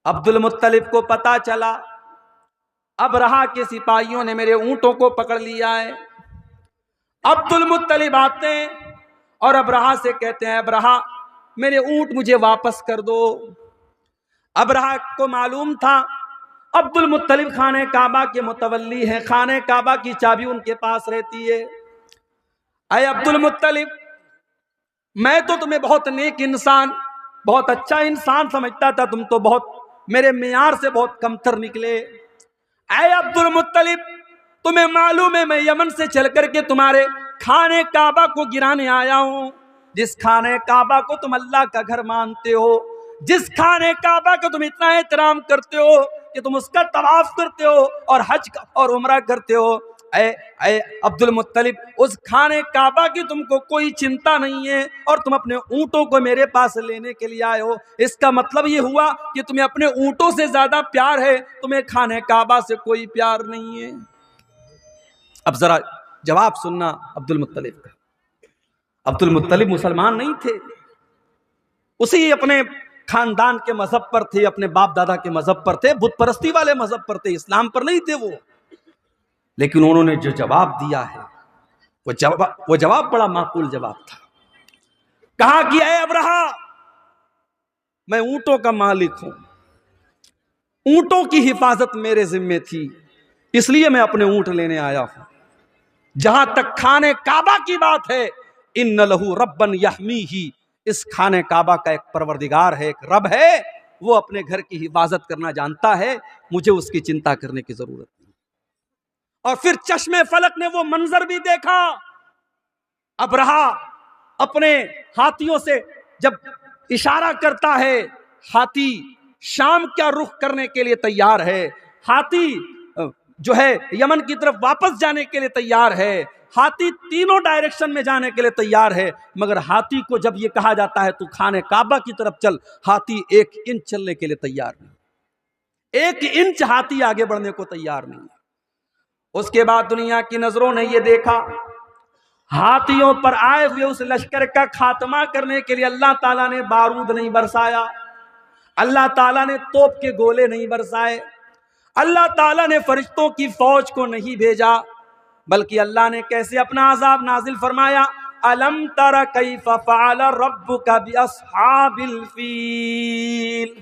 अब्दुल मुत्तलिब को पता चला अबरहा के सिपाहियों ने मेरे ऊंटों को पकड़ लिया है। अब्दुल मुत्तलिब आते हैं और अबरहा से कहते हैं, अबरहा मेरे ऊंट मुझे वापस कर दो। अबरहा को मालूम था अब्दुल मुत्तलिब खाने काबा के मुतवल्ली हैं, खाने काबा की चाबी उनके पास रहती है। अय अब्दुल मुत्तलिब, मैं तो तुम्हें बहुत नेक इंसान, बहुत अच्छा इंसान समझता था, तुम तो बहुत मेरे मियार से बहुत कमतर निकले। अय अब्दुल मुत्तलिब, तुम्हें मालूम है मैं यमन से चल करके तुम्हारे खाने काबा को गिराने आया हूं, जिस खाने काबा को तुम अल्लाह का घर मानते हो, जिस खाने काबा का तुम इतना एहतराम करते हो कि तुम उसका तवाफ करते हो और हज और उम्रा करते हो। ऐ अब्दुल मुत्तलिब, उस खाने काबा की तुमको कोई चिंता नहीं है और तुम अपने ऊंटों को मेरे पास लेने के लिए आए हो। इसका मतलब ये हुआ कि तुम्हें अपने ऊंटों से ज्यादा प्यार है, तुम्हें खाने काबा से कोई प्यार नहीं है। अब जरा जवाब सुनना अब्दुल मुत्तलिब का। अब्दुल मुत्तलिब मुसलमान नहीं थे, उसी अपने खानदान के मजहब पर थे, अपने बाप दादा के मजहब पर थे, बुत परस्ती वाले मजहब पर थे, इस्लाम पर नहीं थे वो। लेकिन उन्होंने जो जवाब दिया है वो जवाब बड़ा माकूल जवाब था। कहा कि ऐ अबरहा, मैं ऊंटों का मालिक हूं, ऊंटों की हिफाजत मेरे जिम्मे थी, इसलिए मैं अपने ऊंट लेने आया हूं। जहां तक खाने काबा की बात है, इन्न लहू रब्बन यहमीही, इस खाने काबा का एक परवरदिगार है, एक रब है, वो अपने घर की हिफाजत करना जानता है, मुझे उसकी चिंता करने की जरूरत नहीं। और फिर चश्मे फलक ने वो मंजर भी देखा। अबरहा अपने हाथियों से जब इशारा करता है, हाथी शाम क्या रुख करने के लिए तैयार है, हाथी जो है यमन की तरफ वापस जाने के लिए तैयार है, हाथी तीनों डायरेक्शन में जाने के लिए तैयार है, मगर हाथी को जब यह कहा जाता है तू खाने काबा की तरफ चल, हाथी 1 इंच चलने के लिए तैयार नहीं, 1 इंच हाथी आगे बढ़ने को तैयार नहीं। उसके बाद दुनिया की नजरों ने यह देखा, हाथियों पर आए हुए उस लश्कर का खात्मा करने के लिए अल्लाह ताला ने बारूद नहीं बरसाया, अल्लाह ताला ने तोप के गोले नहीं बरसाए, अल्लाह ताला ने फरिश्तों की फौज को नहीं भेजा, बल्कि अल्लाह ने कैसे अपना अजाब नाजिल फरमाया। अलम तरा कैफ फअल रब्बुका बिअस्हाबिल फील,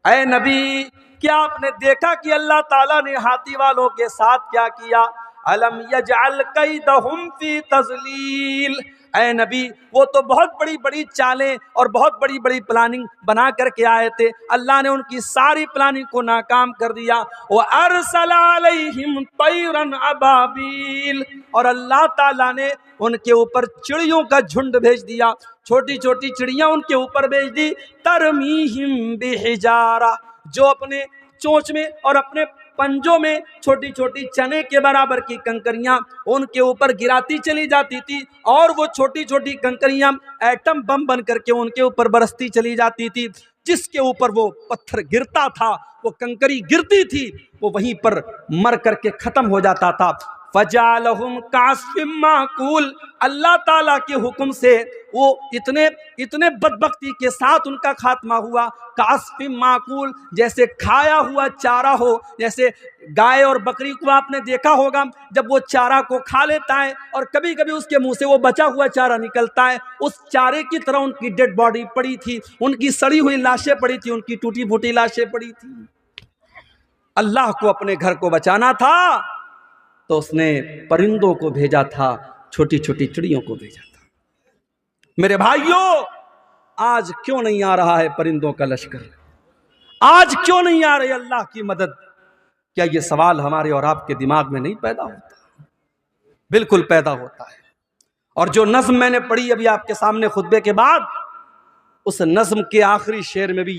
ऐ नबी क्या आपने देखा कि अल्लाह ताला ने हाथी वालों के साथ क्या किया। अलम यजअल कैदहुम फी तज़लील, ऐ नबी वो तो बहुत बड़ी बड़ी चालें और बहुत बड़ी बड़ी प्लानिंग बना करके आए थे, अल्लाह ने उनकी सारी प्लानिंग को नाकाम कर दिया। व अरसल अलैहिम तैरन अबाबील, और अल्लाह ताला ने उनके ऊपर चिड़ियों का झुंड भेज दिया, छोटी छोटी चिड़ियां उनके ऊपर भेज दी। तरमीहिम बिहिजारा, जो अपने चोंच में और अपने पंजों में छोटी छोटी चने के बराबर की कंकरियां उनके ऊपर गिराती चली जाती थी, और वो छोटी छोटी कंकरियां एटम बम बन करके उनके ऊपर बरसती चली जाती थी। जिसके ऊपर वो पत्थर गिरता था, वो कंकरी गिरती थी, वो वहीं पर मर करके खत्म हो जाता था। फजालहुम कास्फिम माकूल, अल्लाह ताला के हुक्म से वो इतने बदबख्ती के साथ उनका खात्मा हुआ। कास्फिम माकूल, जैसे खाया हुआ चारा हो, जैसे गाय और बकरी को आपने देखा होगा जब वो चारा को खा लेता है और कभी कभी उसके मुंह से वो बचा हुआ चारा निकलता है, उस चारे की तरह उनकी डेड बॉडी पड़ी थी, उनकी सड़ी हुई लाशें पड़ी थी, उनकी टूटी फूटी लाशें पड़ी थी। अल्लाह को अपने घर को बचाना था तो उसने परिंदों को भेजा था, छोटी छोटी चिड़ियों को भेजा था। मेरे भाइयों, आज क्यों नहीं आ रहा है परिंदों का लश्कर, आज क्यों नहीं आ रही अल्लाह की मदद? क्या ये सवाल हमारे और आपके दिमाग में नहीं पैदा होता? बिल्कुल पैदा होता है। और जो नज्म मैंने पढ़ी अभी आपके सामने खुतबे के बाद, उस नज्म के आखिरी शेर में भी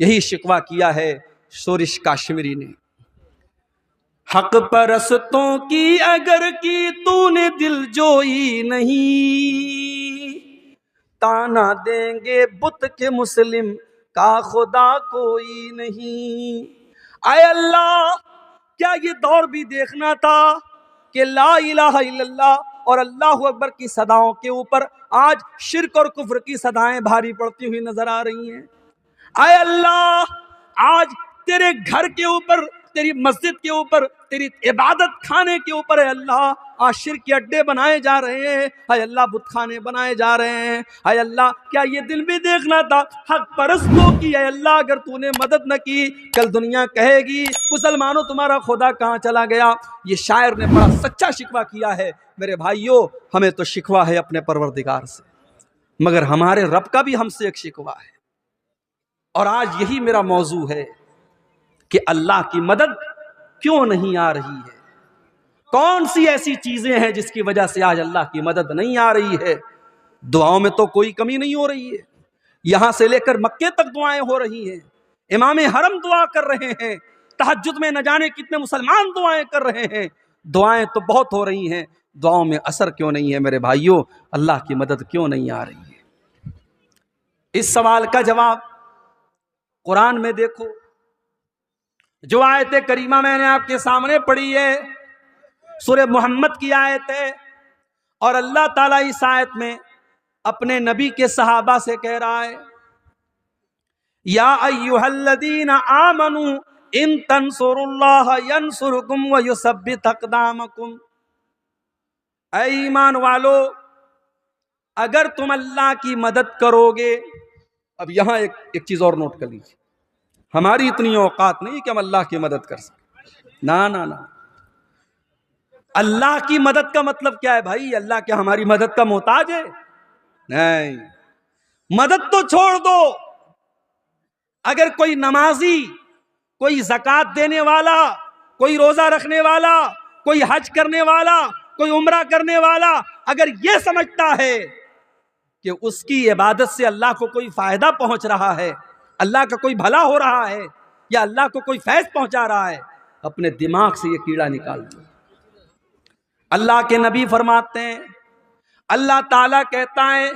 यही शिकवा किया है शोरिश काश्मीरी ने। हक परस्तों की अगर की तूने दिल जोई नहीं, ताना देंगे बुत के मुस्लिम का खुदा कोई नहीं। आए अल्लाह, क्या ये दौर भी देखना था कि ला इलाहा इल्लल्लाह और अल्लाहु अकबर की सदाओं के ऊपर आज शिर्क और कुफ्र की सदाएं भारी पड़ती हुई नजर आ रही हैं। आए अल्लाह, आज तेरे घर के ऊपर, तेरी मस्जिद के ऊपर, तेरी इबादत खाने के ऊपर है अल्लाह आज शिर्क के अड्डे बनाए जा रहे हैं, हाय अल्लाह बुत खाने बनाए जा रहे हैं। हाय अल्लाह क्या ये दिन भी देखना था हक परस्तों की, है अल्लाह अगर तूने मदद न की कल दुनिया कहेगी मुसलमानों तुम्हारा खुदा कहाँ चला गया। ये शायर ने बड़ा सच्चा शिकवा किया है। मेरे भाइयों, हमें तो शिकवा है अपने परवरदिगार से, मगर हमारे रब का भी हमसे एक शिकवा है। और आज यही मेरा मौजू है कि अल्लाह की मदद क्यों नहीं आ रही है। कौन सी ऐसी चीजें हैं जिसकी वजह से आज अल्लाह की मदद नहीं आ रही है। दुआओं में तो कोई कमी नहीं हो रही है, यहां से लेकर मक्के तक दुआएं हो रही हैं, इमाम हरम दुआ कर रहे हैं, तहज्जुद में न जाने कितने मुसलमान दुआएं कर रहे हैं। दुआएं तो बहुत हो रही हैं, दुआओं में असर क्यों नहीं है। मेरे भाइयों, अल्लाह की मदद क्यों नहीं आ रही है। इस सवाल का जवाब कुरान में देखो। जो आयत करीमा मैंने आपके सामने पढ़ी है सूरह मोहम्मद की आयत है, और अल्लाह ताला इस आयत में अपने नबी के सहाबा से कह रहा है, या अय्युहल्लदीना आमनू इन तंसुरुल्लाह यंसुरकुम व युसब्बित अक़दामकुम। ऐ ईमान वालो, अगर तुम अल्लाह की मदद करोगे। अब यहां एक चीज और नोट कर लीजिए, हमारी इतनी औकात नहीं कि हम अल्लाह की मदद कर सकें। ना ना ना, अल्लाह की मदद का मतलब क्या है भाई? अल्लाह क्या हमारी मदद का मोहताज है? नहीं, मदद तो छोड़ दो। अगर कोई नमाजी, कोई ज़कात देने वाला, कोई रोजा रखने वाला, कोई हज करने वाला, कोई उम्रा करने वाला अगर यह समझता है कि उसकी इबादत से अल्लाह को कोई फायदा पहुंच रहा है, अल्लाह का कोई भला हो रहा है, या अल्लाह को कोई फैज़ पहुंचा रहा है, अपने दिमाग से ये कीड़ा निकाल दो। अल्लाह के नबी फरमाते हैं, अल्लाह ताला कहता है,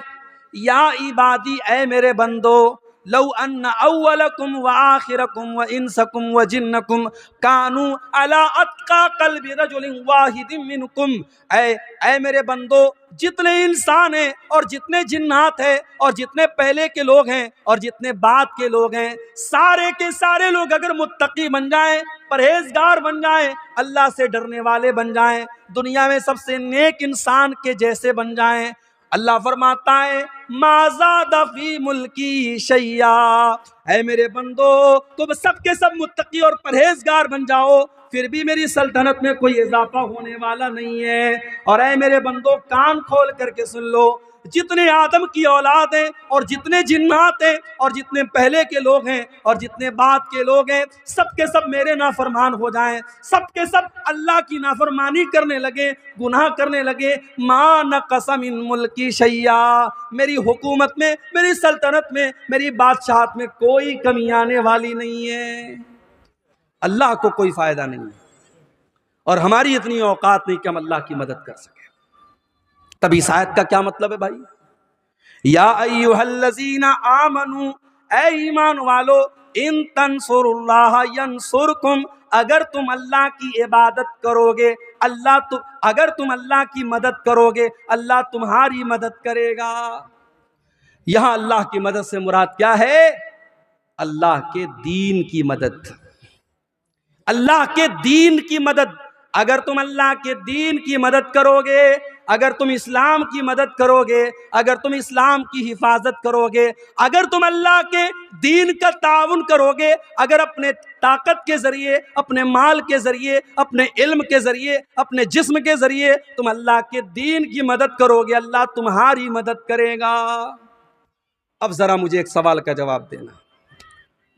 या इबादी, ऐ मेरे बंदो, लौ अन्न अव्वलकुम व आखिरकुम व इंसकुम व जिन्नकुम कानू अला अत्का कल्बि रजुलिन वाहिदिन मिनकुम। ऐ मेरे बंदो, जितने इंसान हैं और जितने जिन्नात हैं और जितने पहले के लोग हैं और जितने बाद के लोग हैं, सारे के सारे लोग अगर मुत्तकी बन जाएं, परहेजगार बन जाएं, अल्लाह से डरने वाले बन जाएं, दुनिया में सबसे नेक इंसान के जैसे बन जाएं, अल्लाह फरमाता है, माज़ादा फी मुल्की शैया। ऐ मेरे बंदो, तुम सबके सब मुत्तकी और परहेजगार बन जाओ, फिर भी मेरी सल्तनत में कोई इजाफा होने वाला नहीं है। और ऐ मेरे बंदो, कान खोल करके सुन लो, जितने आदम की औलाद हैं और जितने जिन्नात हैं और जितने पहले के लोग हैं और जितने बाद के लोग हैं, सबके सब मेरे नाफरमान हो जाएं, सबके सब अल्लाह की नाफरमानी करने लगे, गुनाह करने लगे, मा नक़सा मिन मुल्की शैया, मेरी हुकूमत में, मेरी सल्तनत में, मेरी बादशाहत में कोई कमी आने वाली नहीं है। अल्लाह को कोई फायदा नहीं है, और हमारी इतनी औकात नहीं कि हम अल्लाह की मदद कर सकें। तब इस आयत का क्या मतलब है भाई? या अय्युहल्लज़ीना आमनू, ऐ ईमान वालो, इन तंसुरुल्लाह यंसुरकुम, अगर तुम अल्लाह की इबादत करोगे, अगर तुम अल्लाह की मदद करोगे, अल्लाह तुम्हारी मदद करेगा। यहां अल्लाह की मदद से मुराद क्या है? अल्लाह के दीन की मदद, अल्लाह के दीन की मदद। अगर तुम अल्लाह के दीन की मदद करोगे, अगर तुम इस्लाम की मदद करोगे, अगर तुम इस्लाम की हिफाजत करोगे, अगर तुम अल्लाह के दीन का ताउन करोगे, अगर अपने ताकत के जरिए, अपने माल के जरिए, अपने इल्म के जरिए, अपने जिस्म के जरिए तुम अल्लाह के दीन की मदद करोगे, अल्लाह तुम्हारी मदद करेगा। अब जरा मुझे एक सवाल का जवाब देना।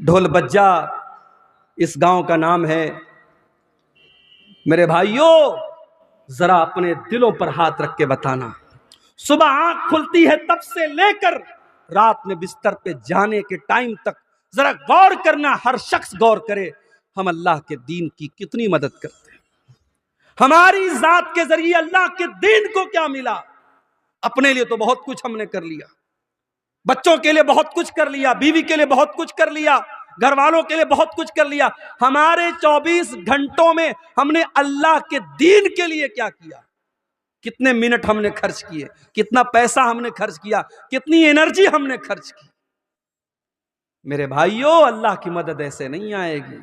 ढोल बज्जा इस गांव का नाम है। मेरे भाइयों, जरा अपने दिलों पर हाथ रख के बताना, सुबह आंख खुलती है तब से लेकर रात में बिस्तर पे जाने के टाइम तक जरा गौर करना, हर शख्स गौर करे, हम अल्लाह के दीन की कितनी मदद करते हैं। हमारी जात के जरिए अल्लाह के दीन को क्या मिला? अपने लिए तो बहुत कुछ हमने कर लिया, बच्चों के लिए बहुत कुछ कर लिया, बीवी के लिए बहुत कुछ कर लिया, घर वालों के लिए बहुत कुछ कर लिया। हमारे 24 घंटों में हमने अल्लाह के दीन के लिए क्या किया? कितने मिनट हमने खर्च किए, कितना पैसा हमने खर्च किया, कितनी एनर्जी हमने खर्च की। मेरे भाइयों, अल्लाह की मदद ऐसे नहीं आएगी।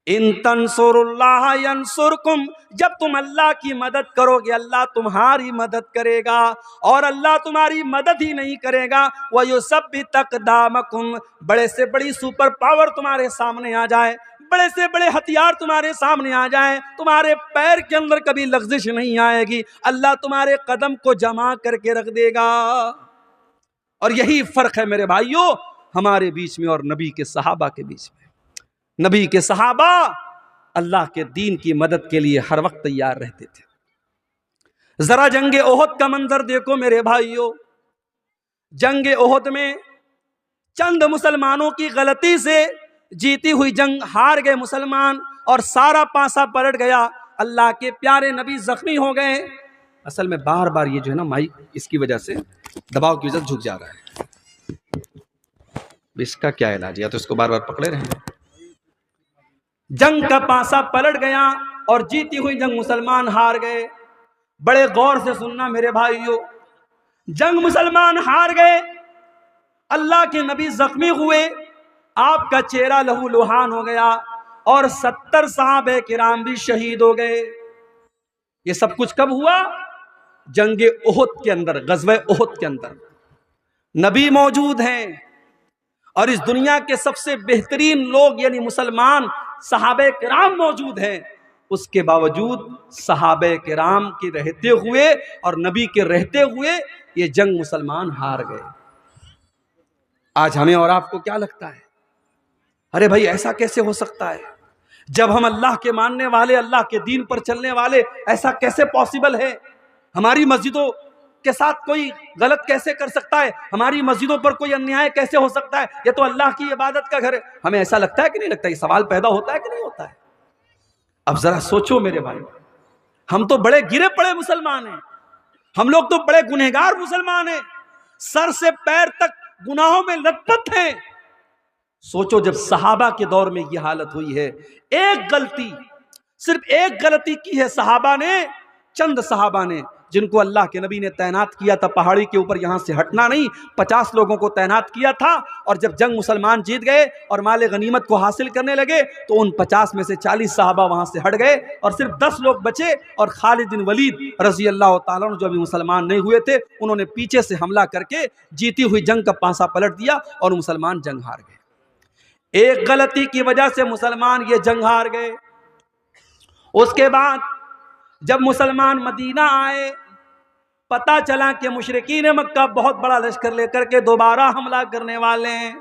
इन तंसुरुल्लाह यंसुरकुम, जब तुम अल्लाह की मदद करोगे अल्लाह तुम्हारी मदद करेगा। और अल्लाह तुम्हारी मदद ही नहीं करेगा, वह युसब्बित अक़दामकुम, बड़े से बड़ी सुपर पावर तुम्हारे सामने आ जाए, बड़े से बड़े हथियार तुम्हारे सामने आ जाए, तुम्हारे पैर के अंदर कभी लग़ज़िश नहीं आएगी, अल्लाह तुम्हारे कदम को जमा करके रख देगा। और यही फर्क है मेरे भाइयों हमारे बीच में और नबी के सहाबा के बीच में। नबी के सहाबा अल्लाह के दीन की मदद के लिए हर वक्त तैयार रहते थे। जरा जंगे ओहद का मंजर देखो मेरे भाइयों। जंगे ओहद में चंद मुसलमानों की गलती से जीती हुई जंग हार गए मुसलमान और सारा पासा पलट गया। अल्लाह के प्यारे नबी जख्मी हो गए। असल में बार बार ये जो है ना माइक, इसकी वजह से दबाव की वजह से झुक जा रहा है। इसका क्या इलाज है? या तो इसको बार बार पकड़े रहें। जंग का पासा पलट गया और जीती हुई जंग मुसलमान हार गए। बड़े गौर से सुनना मेरे भाइयों, जंग मुसलमान हार गए, अल्लाह के नबी जख्मी हुए, आपका चेहरा लहू लुहान हो गया और 70 सहाबे किराम भी शहीद हो गए। ये सब कुछ कब हुआ? जंगे ओहद के अंदर, गज़वे ओहद के अंदर नबी मौजूद हैं और इस दुनिया के सबसे बेहतरीन लोग यानी मुसलमान सहाबे किराम मौजूद हैं। उसके बावजूद सहाबे किराम के रहते हुए और नबी के रहते हुए ये जंग मुसलमान हार गए। आज हमें और आपको क्या लगता है? अरे भाई ऐसा कैसे हो सकता है? जब हम अल्लाह के मानने वाले, अल्लाह के दीन पर चलने वाले, ऐसा कैसे पॉसिबल है? हमारी मस्जिदों के साथ कोई गलत कैसे कर सकता है? हमारी मस्जिदों पर कोई अन्याय कैसे हो सकता है? ये तो अल्लाह की इबादत का घर है। हमें ऐसा लगता है कि नहीं लगता? ये सवाल पैदा होता है कि नहीं होता है? अब जरा सोचो मेरे भाई, हम तो बड़े गिरे पड़े मुसलमान हैं, हम लोग तो बड़े गुनहगार मुसलमान हैं, सर से पैर तक गुनाहों में लथपथ हैं। सोचो जब सहाबा के दौर में ये हालत हुई है, एक गलती, सिर्फ एक गलती की है सहाबा ने, चंद सहाबा ने, जिनको अल्लाह के नबी ने तैनात किया था पहाड़ी के ऊपर, यहां से हटना नहीं, 50 लोगों को तैनात किया था। और जब जंग मुसलमान जीत गए और माले गनीमत को हासिल करने लगे तो उन 50 में से 40 सहाबा वहां से हट गए और सिर्फ 10 लोग बचे। और खालिद बिन वलीद रजी अल्लाह तआला अन्हु जो अभी मुसलमान नहीं हुए थे, उन्होंने पीछे से हमला करके जीती हुई जंग का पासा पलट दिया और मुसलमान जंग हार गए। एक गलती की वजह से मुसलमान ये जंग हार गए। उसके बाद जब मुसलमान मदीना आए, पता चला कि मुशरिकीन मक्का बहुत बड़ा लश्कर लेकर के दोबारा हमला करने वाले हैं,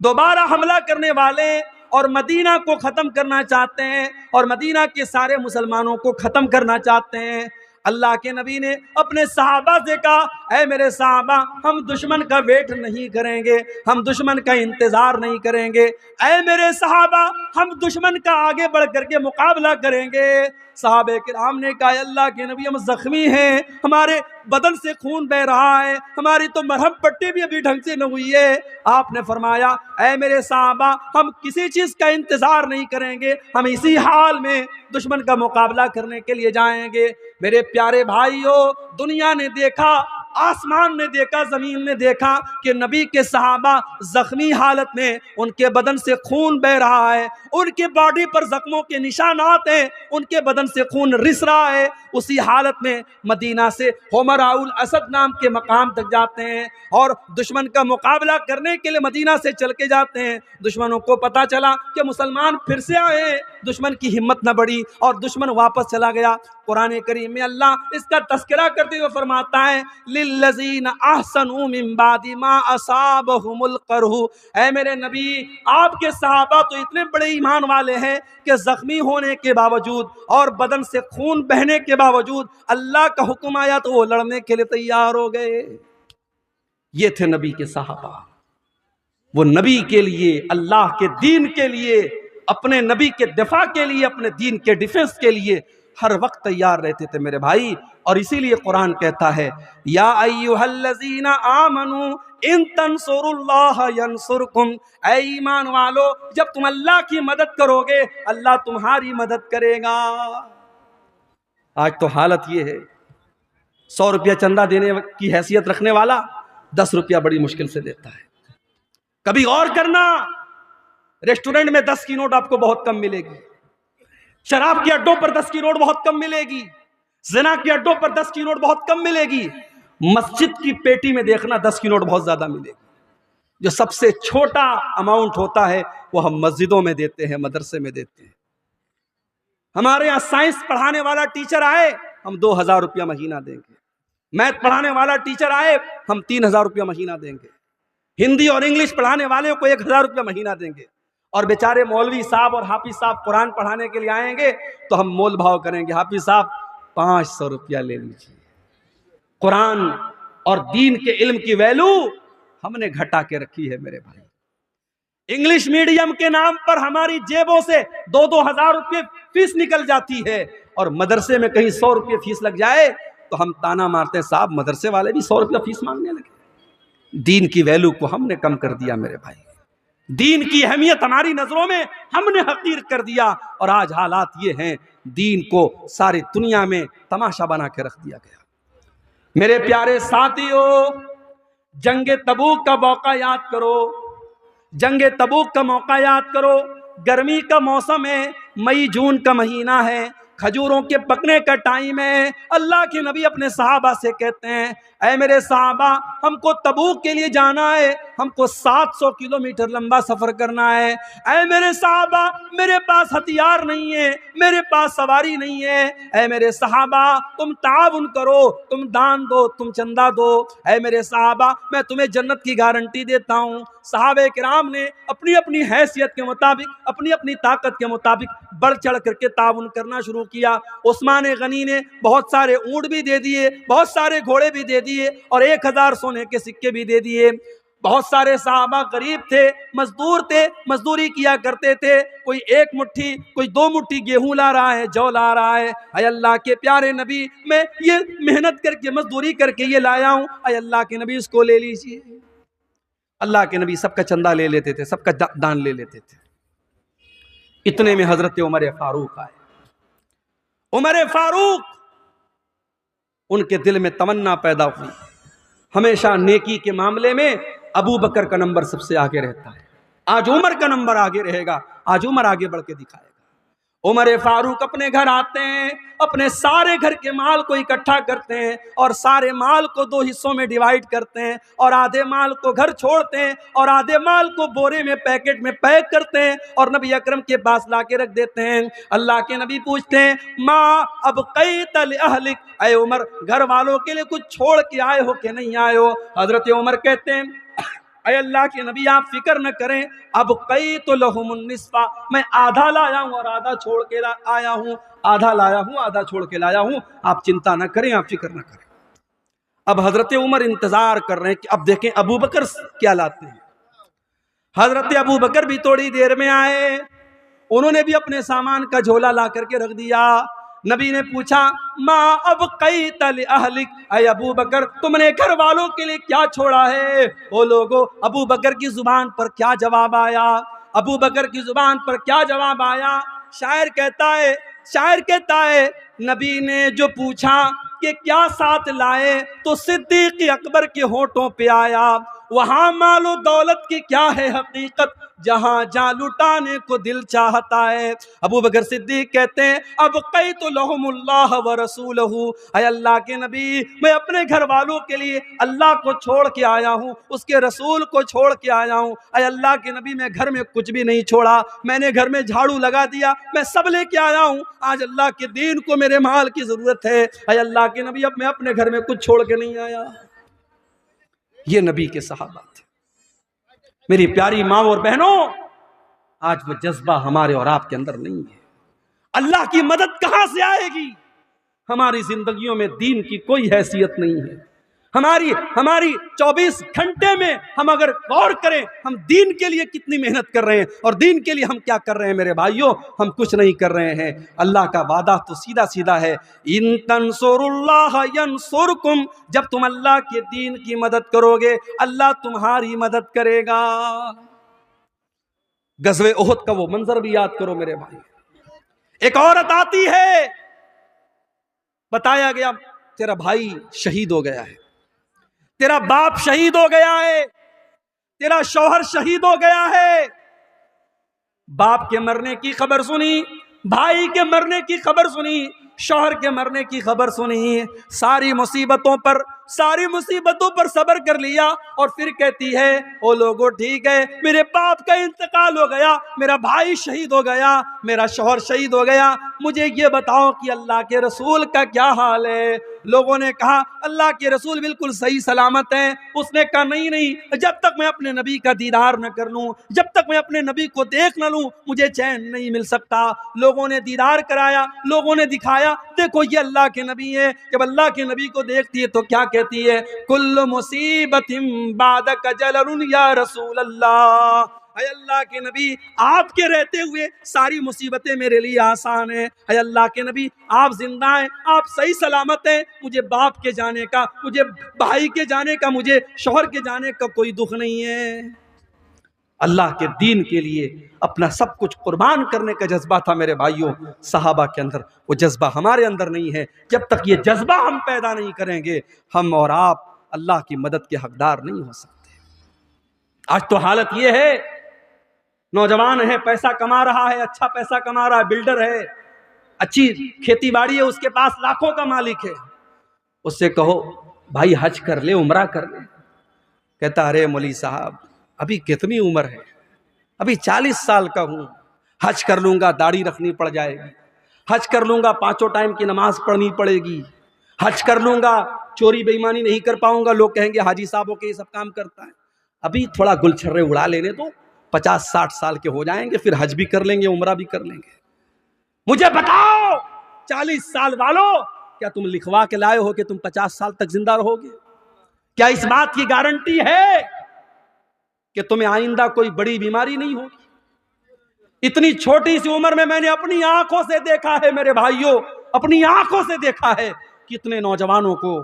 दोबारा हमला करने वाले और मदीना को ख़त्म करना चाहते हैं और मदीना के सारे मुसलमानों को ख़त्म करना चाहते हैं। अल्लाह के नबी ने अपने सहाबा से कहा, ऐ मेरे सहाबा, हम दुश्मन का वेट नहीं करेंगे, हम दुश्मन का इंतज़ार नहीं करेंगे। ऐ मेरे सहाबा, हम दुश्मन का आगे बढ़ करके मुकाबला करेंगे। सहाबे किराम ने कहा, अल्लाह के नबी, हम जख्मी हैं, हमारे बदन से खून बह रहा है, हमारी तो मरहम पट्टी भी अभी ढंग से न हुई है। आपने फरमाया, ऐ मेरे सहाबा, हम किसी चीज़ का इंतज़ार नहीं करेंगे, हम इसी हाल में दुश्मन का मुकाबला करने के लिए जाएंगे। मेरे प्यारे भाइयों, दुनिया ने देखा, आसमान ने देखा, ज़मीन ने देखा कि नबी के सहाबा ज़ख्मी हालत में, उनके बदन से खून बह रहा है, उनके बॉडी पर ज़ख्मों के निशानात हैं, उनके बदन से खून रिस रहा है। उसी हालत में मदीना से हुमराउल असद नाम के मकाम तक जाते हैं और दुश्मन का मुकाबला करने के लिए मदीना से चल के जाते हैं। दुश्मनों को पता चला कि मुसलमान फिर से आए, दुश्मन की हिम्मत न बढ़ी और दुश्मन वापस चला गया। कुरान करीम में अल्लाह इसका तस्करा करते हुए फरमाता है, लिल्लज़ीना अहसनू मिन बादि मा असाबहुमुल करहु। ऐ मेरे नबी, आपके सहाबा तो इतने बड़े ईमान वाले हैं कि ज़ख्मी होने के बावजूद और बदन से खून बहने के बावजूद अल्लाह का हुक्म आया तो वो लड़ने के लिए तैयार हो गए। ये थे नबी के सहाबा। वो नबी के लिए, अल्लाह के दीन के लिए, अपने नबी के दिफा के लिए, अपने दीन के डिफेंस के लिए हर वक्त तैयार रहते थे मेरे भाई। और इसीलिए कुरान कहता है, या अय्युहल्लज़ीना आमनू इन तंसुरुल्लाह यंसुरकुम, ऐ ईमान वालो, जब तुम अल्लाह की मदद करोगे अल्लाह तुम्हारी मदद करेगा। आज तो हालत ये है, 100 रुपया चंदा देने की हैसियत रखने वाला 10 रुपया बड़ी मुश्किल से देता है। कभी और करना, रेस्टोरेंट में 10 की नोट आपको बहुत कम मिलेगी, शराब के अड्डों पर 10 की नोट बहुत कम मिलेगी, ज़िना के अड्डों पर 10 की नोट बहुत कम मिलेगी। मस्जिद की पेटी में देखना 10 की नोट बहुत ज्यादा मिलेगी। जो सबसे छोटा अमाउंट होता है वो हम मस्जिदों में देते हैं, मदरसे में देते हैं। हमारे यहाँ साइंस पढ़ाने वाला टीचर आए, हम 2,000 रुपया महीना देंगे। मैथ पढ़ाने वाला टीचर आए, हम 3,000 रुपया महीना देंगे। हिंदी और इंग्लिश पढ़ाने वाले को 1,000 रुपया महीना देंगे। और बेचारे मौलवी साहब और हाफिज साहब कुरान पढ़ाने के लिए आएंगे तो हम मोल भाव करेंगे, हाफिज साहब 500 रुपया ले लीजिए। कुरान और दीन के इल्म की वैल्यू हमने घटा के रखी है मेरे भाई। इंग्लिश मीडियम के नाम पर हमारी जेबों से 2-2 हजार रुपये फीस निकल जाती है, और मदरसे में कहीं 100 रुपये फीस लग जाए तो हम ताना मारते हैं, साहब मदरसे वाले भी 100 रुपया फीस मांगने लगे। दीन की वैल्यू को हमने कम कर दिया मेरे भाई। दीन की अहमियत हमारी नजरों में हमने हकीर कर दिया, और आज हालात ये हैं, दीन को सारी दुनिया में तमाशा बना के रख दिया गया। मेरे प्यारे साथियों, जंगे तबूक का मौका याद करो, जंगे तबूक का मौका याद करो। गर्मी का मौसम है, मई जून का महीना है, खजूरों के पकने का टाइम है। अल्लाह के नबी अपने सहाबा से कहते हैं, ऐ मेरे सहाबा, हमको तबूक के लिए जाना है, हमको 700 किलोमीटर लंबा सफर करना है। ऐ मेरे सहाबा, मेरे पास हथियार नहीं है, मेरे पास सवारी नहीं है। ऐ मेरे सहाबा, तुम ताउन करो, तुम दान दो, तुम चंदा दो। ऐ मेरे सहाबा, मैं तुम्हें जन्नत की गारंटी देता हूँ। सहाबे किराम ने अपनी अपनी हैसियत के मुताबिक, अपनी अपनी ताकत के मुताबिक बढ़ चढ़ करके ताउन करना शुरू किया। उस्मान गनी ने बहुत सारे ऊंट भी दे दिए, बहुत सारे घोड़े भी दे दिए, और 1000 सोने के सिक्के भी दे दिए। बहुत सारे सहाबा गरीब थे, मजदूर थे, मजदूरी किया करते थे। कोई 1 मुट्ठी, कोई 2 मुट्ठी गेहूं ला रहा है, जौ ला रहा है। अय अल्लाह के प्यारे नबी, मैं ये मेहनत करके, मजदूरी करके ये लाया हूं, अय अल्लाह के नबी इसको ले लीजिए। अल्लाह के नबी सबका चंदा ले लेते थे, सबका दान ले लेते थे। इतने में हजरत उमर फारूक आए। उमर फारूक, उनके दिल में तमन्ना पैदा हुई, हमेशा नेकी के मामले में अबू बकर का नंबर सबसे आगे रहता है। आज उमर का नंबर आगे रहेगा, आज उमर आगे बढ़ के दिखाएगा। उमर फारूक अपने घर आते हैं, अपने सारे घर के माल को इकट्ठा करते हैं, और सारे माल को 2 हिस्सों में डिवाइड करते हैं, और आधे माल को घर छोड़ते हैं, और आधे माल को बोरे में, पैकेट में पैक करते हैं, और नबी अकरम के पास ला के रख देते हैं। अल्लाह के नबी पूछते हैं, माँ अब कई तल अहलिक, अय उमर, घर वालों के लिए कुछ छोड़ के आए हो कि नहीं आए हो? हजरत उमर कहते हैं, अय अल्लाह के नबी आप फिक्र न करें, अब कई तो लहुमुन्निस्फा, मैं आधा लाया हूँ और आधा छोड़ के आया हूँ, आधा लाया हूँ, आधा छोड़ के लाया हूँ, आप चिंता न करें, आप फिक्र न करें। अब हजरत उमर इंतजार कर रहे हैं कि अब देखें अबू बकर क्या लाते हैं। हजरत अबू बकर भी थोड़ी देर में आए, उन्होंने भी अपने सामान का झोला ला करके रख दिया। नबी ने पूछा, माँ अब कई तल अहलिक, अय अबू बकर, तुमने घर वालों के लिए क्या छोड़ा है? वो लोगों, अबू बकर की जुबान पर क्या जवाब आया? अबू बकर की जुबान पर क्या जवाब आया? शायर कहता है, नबी ने जो पूछा कि क्या साथ लाए, तो सिद्दीक अकबर के होठों पे आया, वहां मालो दौलत की क्या है हकीकत, जहां जा लुटाने को दिल चाहता है। अबू बकर सिद्दीक कहते हैं, अब कई तो लहुमुल्लाह व रसूलहू, अय अल्लाह के नबी, मैं अपने घर वालों के लिए अल्लाह को छोड़ के आया हूँ, उसके रसूल को छोड़ के आया हूँ। अय अल्लाह के नबी, मैं घर में कुछ भी नहीं छोड़ा, मैंने घर में झाड़ू लगा दिया, मैं सब लेके आया हूँ। आज अल्लाह के दीन को मेरे माल की जरूरत है। अय अल्लाह के नबी, अब मैं अपने घर में कुछ छोड़ के नहीं आया। ये नबी के सहाबा थे। मेरी प्यारी माँ और बहनों, आज वो जज्बा हमारे और आपके अंदर नहीं है। अल्लाह की मदद कहां से आएगी? हमारी जिंदगियों में दीन की कोई हैसियत नहीं है। हमारी 24 घंटे में हम अगर गौर करें, हम दीन के लिए कितनी मेहनत कर रहे हैं, और दीन के लिए हम क्या कर रहे हैं मेरे भाइयों? हम कुछ नहीं कर रहे हैं। अल्लाह का वादा तो सीधा सीधा है, इन तंसुरुल्लाह यंसुरकुम, जब तुम अल्लाह के दीन की मदद करोगे, अल्लाह तुम्हारी मदद करेगा। गज़वे उहुद का वो मंजर भी याद करो मेरे भाई। एक औरत आती है, बताया गया तेरा भाई शहीद हो गया है, तेरा बाप शहीद हो गया है, तेरा शौहर शहीद हो गया है। बाप के मरने की खबर सुनी, भाई के मरने की खबर सुनी, शौहर के मरने की खबर सुनी, सारी मुसीबतों पर सब्र कर लिया। और फिर कहती है, ओ लोगों ठीक है, मेरे बाप का इंतकाल हो गया, मेरा भाई शहीद हो गया, मेरा शौहर शहीद हो गया, मुझे ये बताओ कि अल्लाह के रसूल का क्या हाल है। लोगों ने कहा अल्लाह के रसूल बिल्कुल सही सलामत हैं। उसने कहा नहीं नहीं, जब तक मैं अपने नबी का दीदार न कर लूं, जब तक मैं अपने नबी को देख न लूं, मुझे चैन नहीं मिल सकता। लोगों ने दीदार कराया, लोगों ने दिखाया, देखो ये अल्लाह के नबी है। जब अल्लाह के नबी को देखती है तो क्या कहती है, कुल्लु मुसीबतिन बादक जलरुन या रसूल अल्लाह। अय अल्लाह के नबी, आपके रहते हुए सारी मुसीबतें मेरे लिए आसान है। अय अल्लाह के नबी, आप जिंदा हैं, आप सही सलामत हैं, मुझे बाप के जाने का, मुझे भाई के जाने का, मुझे शौहर के जाने का कोई दुख नहीं है। अल्लाह के दीन के लिए अपना सब कुछ कुर्बान करने का जज्बा था मेरे भाइयों सहाबा के अंदर। वो जज्बा हमारे अंदर नहीं है। जब तक ये जज्बा हम पैदा नहीं करेंगे, हम और आप अल्लाह की मदद के हकदार नहीं हो सकते। आज तो हालत ये है, नौजवान है, पैसा कमा रहा है, अच्छा पैसा कमा रहा है, बिल्डर है, अच्छी खेती बाड़ी है, उसके पास लाखों का मालिक है। उससे कहो भाई हज कर ले, उम्रा कर ले, कहता अरे मौलवी साहब अभी कितनी उम्र है, अभी 40 साल का हूं, हज कर लूंगा दाढ़ी रखनी पड़ जाएगी, हज कर लूंगा 5 टाइम की नमाज पढ़नी पड़ेगी, हज कर लूंगा चोरी बेईमानी नहीं कर पाऊंगा, लोग कहेंगे हाजी साहबों के ये सब काम करता है। अभी थोड़ा गुलछर्रे उड़ा लेने तो 50-60 साल के हो जाएंगे, फिर हज भी कर लेंगे, उम्रा भी कर लेंगे। मुझे बताओ 40 साल वालों, क्या तुम लिखवा के लाए हो कि तुम 50 साल तक जिंदा रहोगे? क्या इस बात की गारंटी है कि तुम्हें आइंदा कोई बड़ी बीमारी नहीं होगी? इतनी छोटी सी उम्र में मैंने अपनी आंखों से देखा है मेरे भाइयों, अपनी आंखों से देखा है कितने नौजवानों को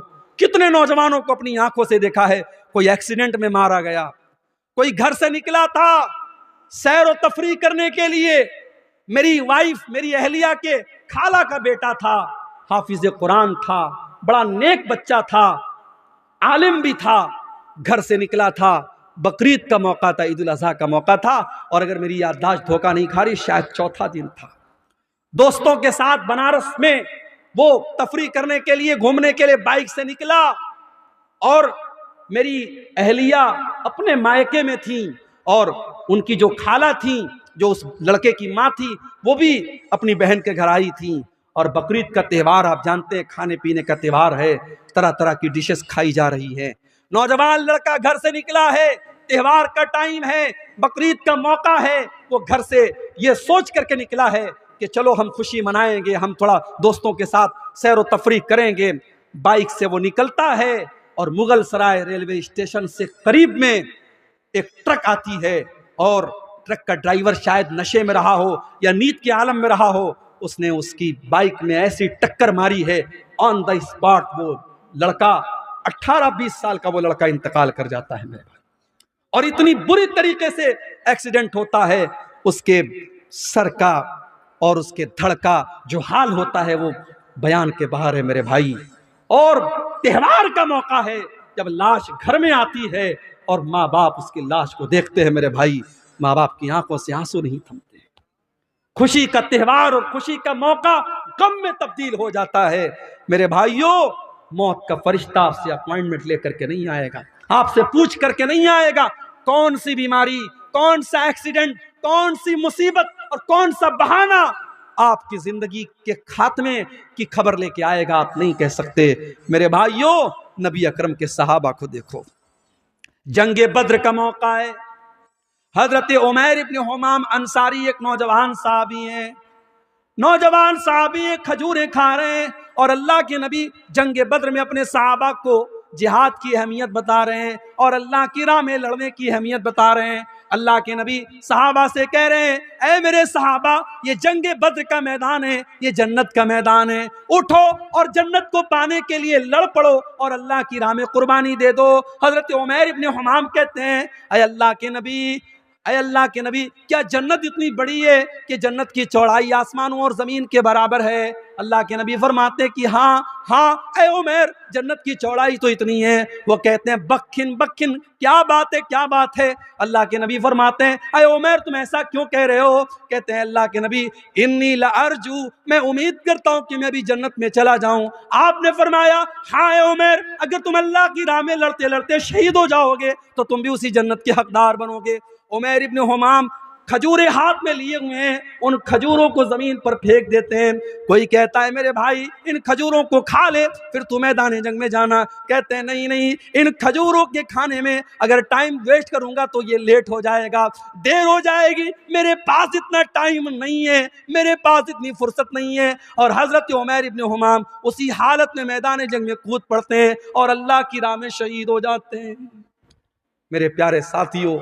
अपनी आंखों से देखा है। कोई एक्सीडेंट में मारा गया, कोई घर से निकला था सैर और तफरीह करने के लिए, मेरी वाइफ, मेरी अहलिया के खाला का बेटा था, हाफिज कुरान था, बड़ा नेक बच्चा था, आलिम भी था, घर से निकला था, बकरीद का मौका था, ईद उल अज़हा का मौका था, और अगर मेरी याददाश्त धोखा नहीं खा रही शायद चौथा दिन था। दोस्तों के साथ बनारस में वो तफरीह करने के लिए, घूमने के लिए बाइक से निकला, और मेरी अहलिया अपने मायके में थी, और उनकी जो खाला थी, जो उस लड़के की माँ थी, वो भी अपनी बहन के घर आई थी। और बकरीद का त्यौहार आप जानते हैं, खाने पीने का त्यौहार है, तरह तरह की डिशेस खाई जा रही है। नौजवान लड़का घर से निकला है, त्यौहार का टाइम है, बकरीद का मौका है, वो घर से ये सोच करके निकला है कि चलो हम खुशी मनाएंगे, हम थोड़ा दोस्तों के साथ सैर व तफरीह करेंगे। बाइक से वो निकलता है और मुगल सराय रेलवे स्टेशन से करीब में एक ट्रक आती है, और ट्रक का ड्राइवर शायद नशे में रहा हो या नींद के आलम में रहा हो, उसने उसकी बाइक में ऐसी टक्कर मारी है, ऑन द स्पॉट वो लड़का 18-20 साल का वो लड़का इंतकाल कर जाता है मेरे भाई। और इतनी बुरी तरीके से एक्सीडेंट होता है, उसके सर का और उसके धड़ का जो हाल होता है वो बयान के बाहर है मेरे भाई। और त्योहार का मौका है, जब लाश घर में आती है और माँ बाप उसकी लाश को देखते हैं मेरे भाई, माँ बाप की आंखों से आंसू नहीं थमते। खुशी का त्योहार और खुशी का मौका गम में तब्दील हो जाता है मेरे भाइयों। मौत का फरिश्ता आपसे अपॉइंटमेंट लेकर के नहीं आएगा, आपसे पूछ करके नहीं आएगा कौन सी बीमारी, कौन सा एक्सीडेंट, कौन सी मुसीबत और कौन सा बहाना आपकी जिंदगी के खात्मे की खबर लेके आएगा, आप नहीं कह सकते। मेरे भाइयों, नबी अकरम के सहाबा को देखो, जंगे बद्र का मौका है, हजरत उमैर इब्न हुमाम अंसारी एक नौजवान साहबी हैं, नौजवान साहबी खजूरें खा रहे हैं, और अल्लाह के नबी जंगे बद्र में अपने सहाबा को जिहाद की अहमियत बता रहे हैं और अल्लाह की राह में लड़ने की अहमियत बता रहे हैं। अल्लाह के नबी सहाबा से कह रहे हैं, ऐ मेरे सहाबा, ये जंगे बद्र का मैदान है, ये जन्नत का मैदान है, उठो और जन्नत को पाने के लिए लड़ पड़ो और अल्लाह की राह में कुर्बानी दे दो। हजरत उमैर इब्न हुमाम कहते हैं, ऐ अल्लाह के नबी, अय अल्लाह के नबी, क्या जन्नत इतनी बड़ी है कि जन्नत की चौड़ाई आसमानों और ज़मीन के बराबर है? अल्लाह के नबी फरमाते हैं कि हाँ हाँ ए उमर, जन्नत की चौड़ाई तो इतनी है। वो कहते हैं बखिन बखिन, क्या बात है क्या बात है? अल्लाह के नबी फरमाते हैं ए उमर, तुम ऐसा क्यों कह रहे हो? कहते हैं अल्लाह के नबी, इन्नी लअरजू, मैं उम्मीद करता हूँ कि मैं भी जन्नत में चला जाऊँ। आपने फरमाया हाँ ए उमर, अगर तुम अल्लाह की राह में लड़ते लड़ते शहीद हो जाओगे तो तुम भी उसी जन्नत के हकदार बनोगे। उमर इब्न हुमाम खजूरें हाथ में लिए हुए हैं, उन खजूरों को जमीन पर फेंक देते हैं। कोई कहता है मेरे भाई इन खजूरों को खा ले फिर तू मैदान जंग में जाना। कहते हैं नहीं नहीं, इन खजूरों के खाने में अगर टाइम वेस्ट करूंगा तो ये लेट हो जाएगा, देर हो जाएगी, मेरे पास इतना टाइम नहीं है, मेरे पास इतनी फुर्सत नहीं है। और हजरत उमर इब्न हुमाम उसी हालत में मैदान जंग में कूद पड़ते हैं और अल्लाह की राह में शहीद हो जाते हैं। मेरे प्यारे साथियों,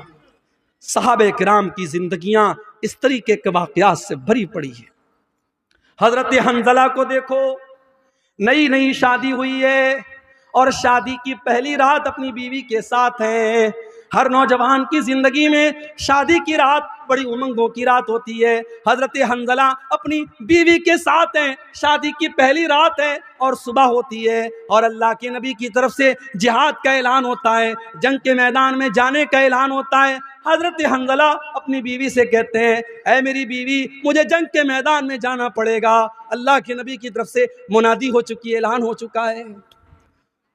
सहाबे किराम की जिंदगियां इस तरीके के वाकयात से भरी पड़ी है। हजरत हंजला को देखो, नई नई शादी हुई है और शादी की पहली रात अपनी बीवी के साथ है। हर नौजवान की जिंदगी में शादी की रात बड़ी उमंगों की रात होती है। हजरत हंजला अपनी बीवी के साथ हैं, शादी की पहली रात है और सुबह होती है और अल्लाह के नबी की तरफ से जिहाद का ऐलान होता है, जंग के मैदान में जाने का ऐलान होता है। हजरत हंजला अपनी बीवी से कहते हैं ऐ मेरी बीवी, मुझे जंग के मैदान में जाना पड़ेगा। अल्लाह के नबी की तरफ से मुनादी हो चुकी है, ऐलान हो चुका है।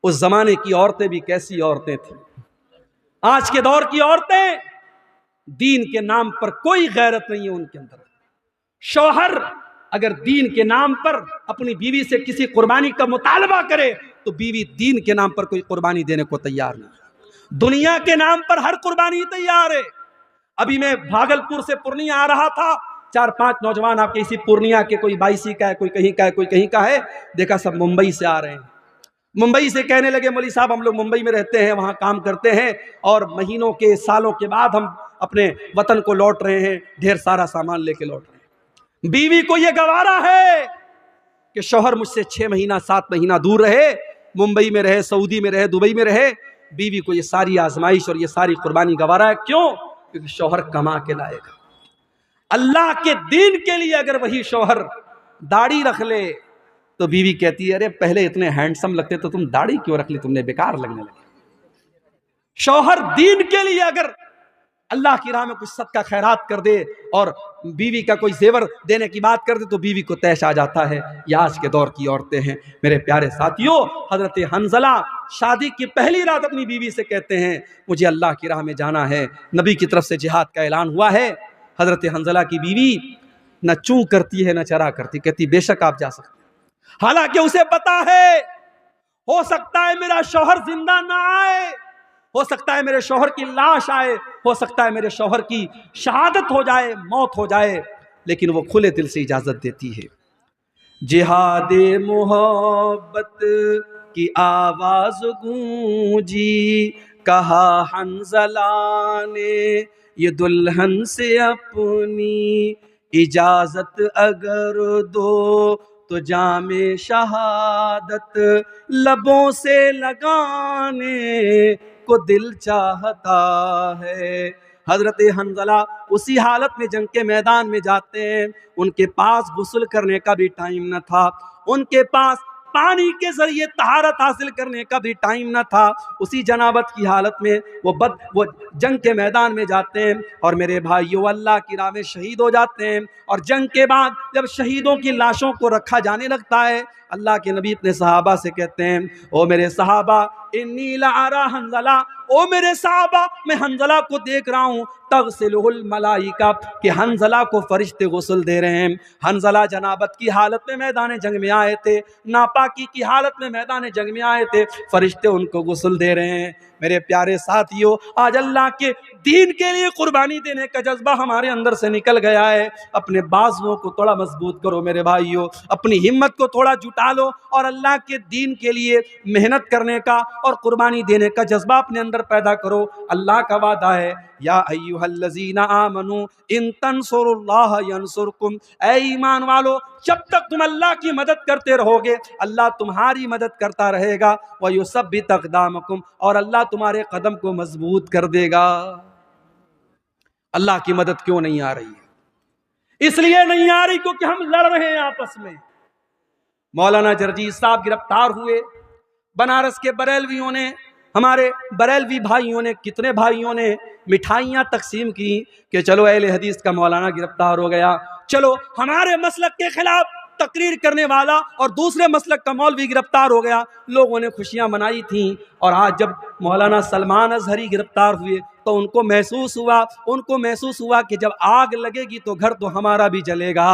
उस जमाने की औरतें भी कैसी औरतें थी। आज के दौर की औरतें, दीन के नाम पर कोई गैरत नहीं है उनके अंदर। शौहर अगर दीन के नाम पर अपनी बीवी से किसी कुर्बानी का मुतालबा करे तो बीवी दीन के नाम पर कोई कुर्बानी देने को तैयार नहीं। दुनिया के नाम पर हर कुर्बानी तैयार है। अभी मैं भागलपुर से पूर्णिया आ रहा था, 4-5 नौजवान आपके इसी पूर्णिया के, कोई 22 का है, कोई कहीं का है, कोई कहीं का है, देखा सब मुंबई से आ रहे हैं। मुंबई से कहने लगे मौलवी साहब हम लोग मुंबई में रहते हैं, वहाँ काम करते हैं और महीनों के सालों के बाद हम अपने वतन को लौट रहे हैं, ढेर सारा सामान लेके लौट रहे हैं। बीवी को ये गवारा है कि शौहर मुझसे 6 महीना 7 महीना दूर रहे, मुंबई में रहे, सऊदी में रहे, दुबई में रहे, बीवी को ये सारी आजमाइश और ये सारी कुर्बानी गवारा है। क्यों? क्योंकि शौहर कमा के लाएगा। अल्लाह के दीन के लिए अगर वही शौहर दाढ़ी रख ले तो बीवी कहती है अरे पहले इतने हैंडसम लगते तो तुम दाढ़ी क्यों रख ली, तुमने बेकार लगने लगे। शौहर दीन के लिए अगर अल्लाह की राह में कुछ सदका खैरात कर दे और बीवी का कोई जेवर देने की बात कर दे तो बीवी को तैश आ जाता है। ये आज के दौर की औरतें हैं। मेरे प्यारे साथियों, हजरत हंजला शादी की पहली रात अपनी बीवी से कहते हैं मुझे अल्लाह की राह में जाना है, नबी की तरफ से जिहाद का ऐलान हुआ है। हजरत हंजला की बीवी न चूं करती है न चरा करती, कहती बेशक आप जा सकते। हालांकि उसे पता है हो सकता है मेरा शौहर जिंदा ना आए, हो सकता है मेरे शौहर की लाश आए, हो सकता है मेरे शौहर की शहादत हो जाए, मौत हो जाए, लेकिन वो खुले दिल से इजाजत देती है। जिहादे मोहब्बत की आवाज गूंजी, कहा हंजला ने ये दुल्हन से अपनी इजाजत अगर दो तो जामे शहादत लबों से लगाने को दिल चाहता है। हजरत हंजला उसी हालत में जंग के मैदान में जाते हैं। उनके पास गुस्ल करने का भी टाइम न था, उनके पास पानी के जरिए तहारत हासिल करने का भी टाइम न था। उसी जनाबत की हालत में वो जंग के मैदान में जाते हैं और मेरे भाइयों अल्लाह की राह में शहीद हो जाते हैं। और जंग के बाद जब शहीदों की लाशों को रखा जाने लगता है, अल्लाह के नबी अपने सहाबा से कहते हैं ओ मेरे सहाबा इन्नी लअरा हंजला, ओ मेरे सहाबा मैं हंजला को देख रहा हूँ तगसिलुहुल मलाइका, कि हंजला को फरिश्ते गुस्ल दे रहे हैं। हंजला जनाबत की हालत में मैदान जंग में आए थे, नापाकी की हालत में मैदान जंग में आए थे, फरिश्ते उनको गुस्ल दे रहे हैं। मेरे प्यारे साथियों, आज अल्लाह के दीन के लिए कुर्बानी देने का जज्बा हमारे अंदर से निकल गया है। अपने बाजुओं को थोड़ा मजबूत करो मेरे भाइयों, अपनी हिम्मत को थोड़ा जुटा लो और अल्लाह के दीन के लिए मेहनत करने का और कुर्बानी देने का जज्बा अपने अंदर पैदा करो। अल्लाह का वादा है या अय्युहल्लज़ीना आमनू इन तंसुरुल्लाह यंसुरकुम, ऐ ईमान वालो जब तक तुम अल्लाह की मदद करते रहोगे अल्लाह तुम्हारी मदद करता रहेगा। व युसब्बित अक़दामकुम, और अल्लाह तुम्हारे कदम को मजबूत कर देगा। अल्लाह की मदद क्यों नहीं आ रही है? इसलिए नहीं आ रही क्योंकि हम लड़ रहे हैं आपस में। मौलाना जरजीज साहब गिरफ्तार हुए, बनारस के बरेलवियों ने, हमारे बरेलवी भाइयों ने, कितने भाइयों ने मिठाइयां तकसीम की कि चलो अहले हदीस का मौलाना गिरफ्तार हो गया, चलो हमारे मसलक के खिलाफ तकरीर करने वाला और दूसरे मसलक का मौलवी गिरफ्तार हो गया। लोगों ने खुशियां मनाई थी। और आज जब मौलाना सलमान अजहरी गिरफ्तार हुए तो उनको महसूस हुआ कि जब आग लगेगी तो घर तो हमारा भी जलेगा।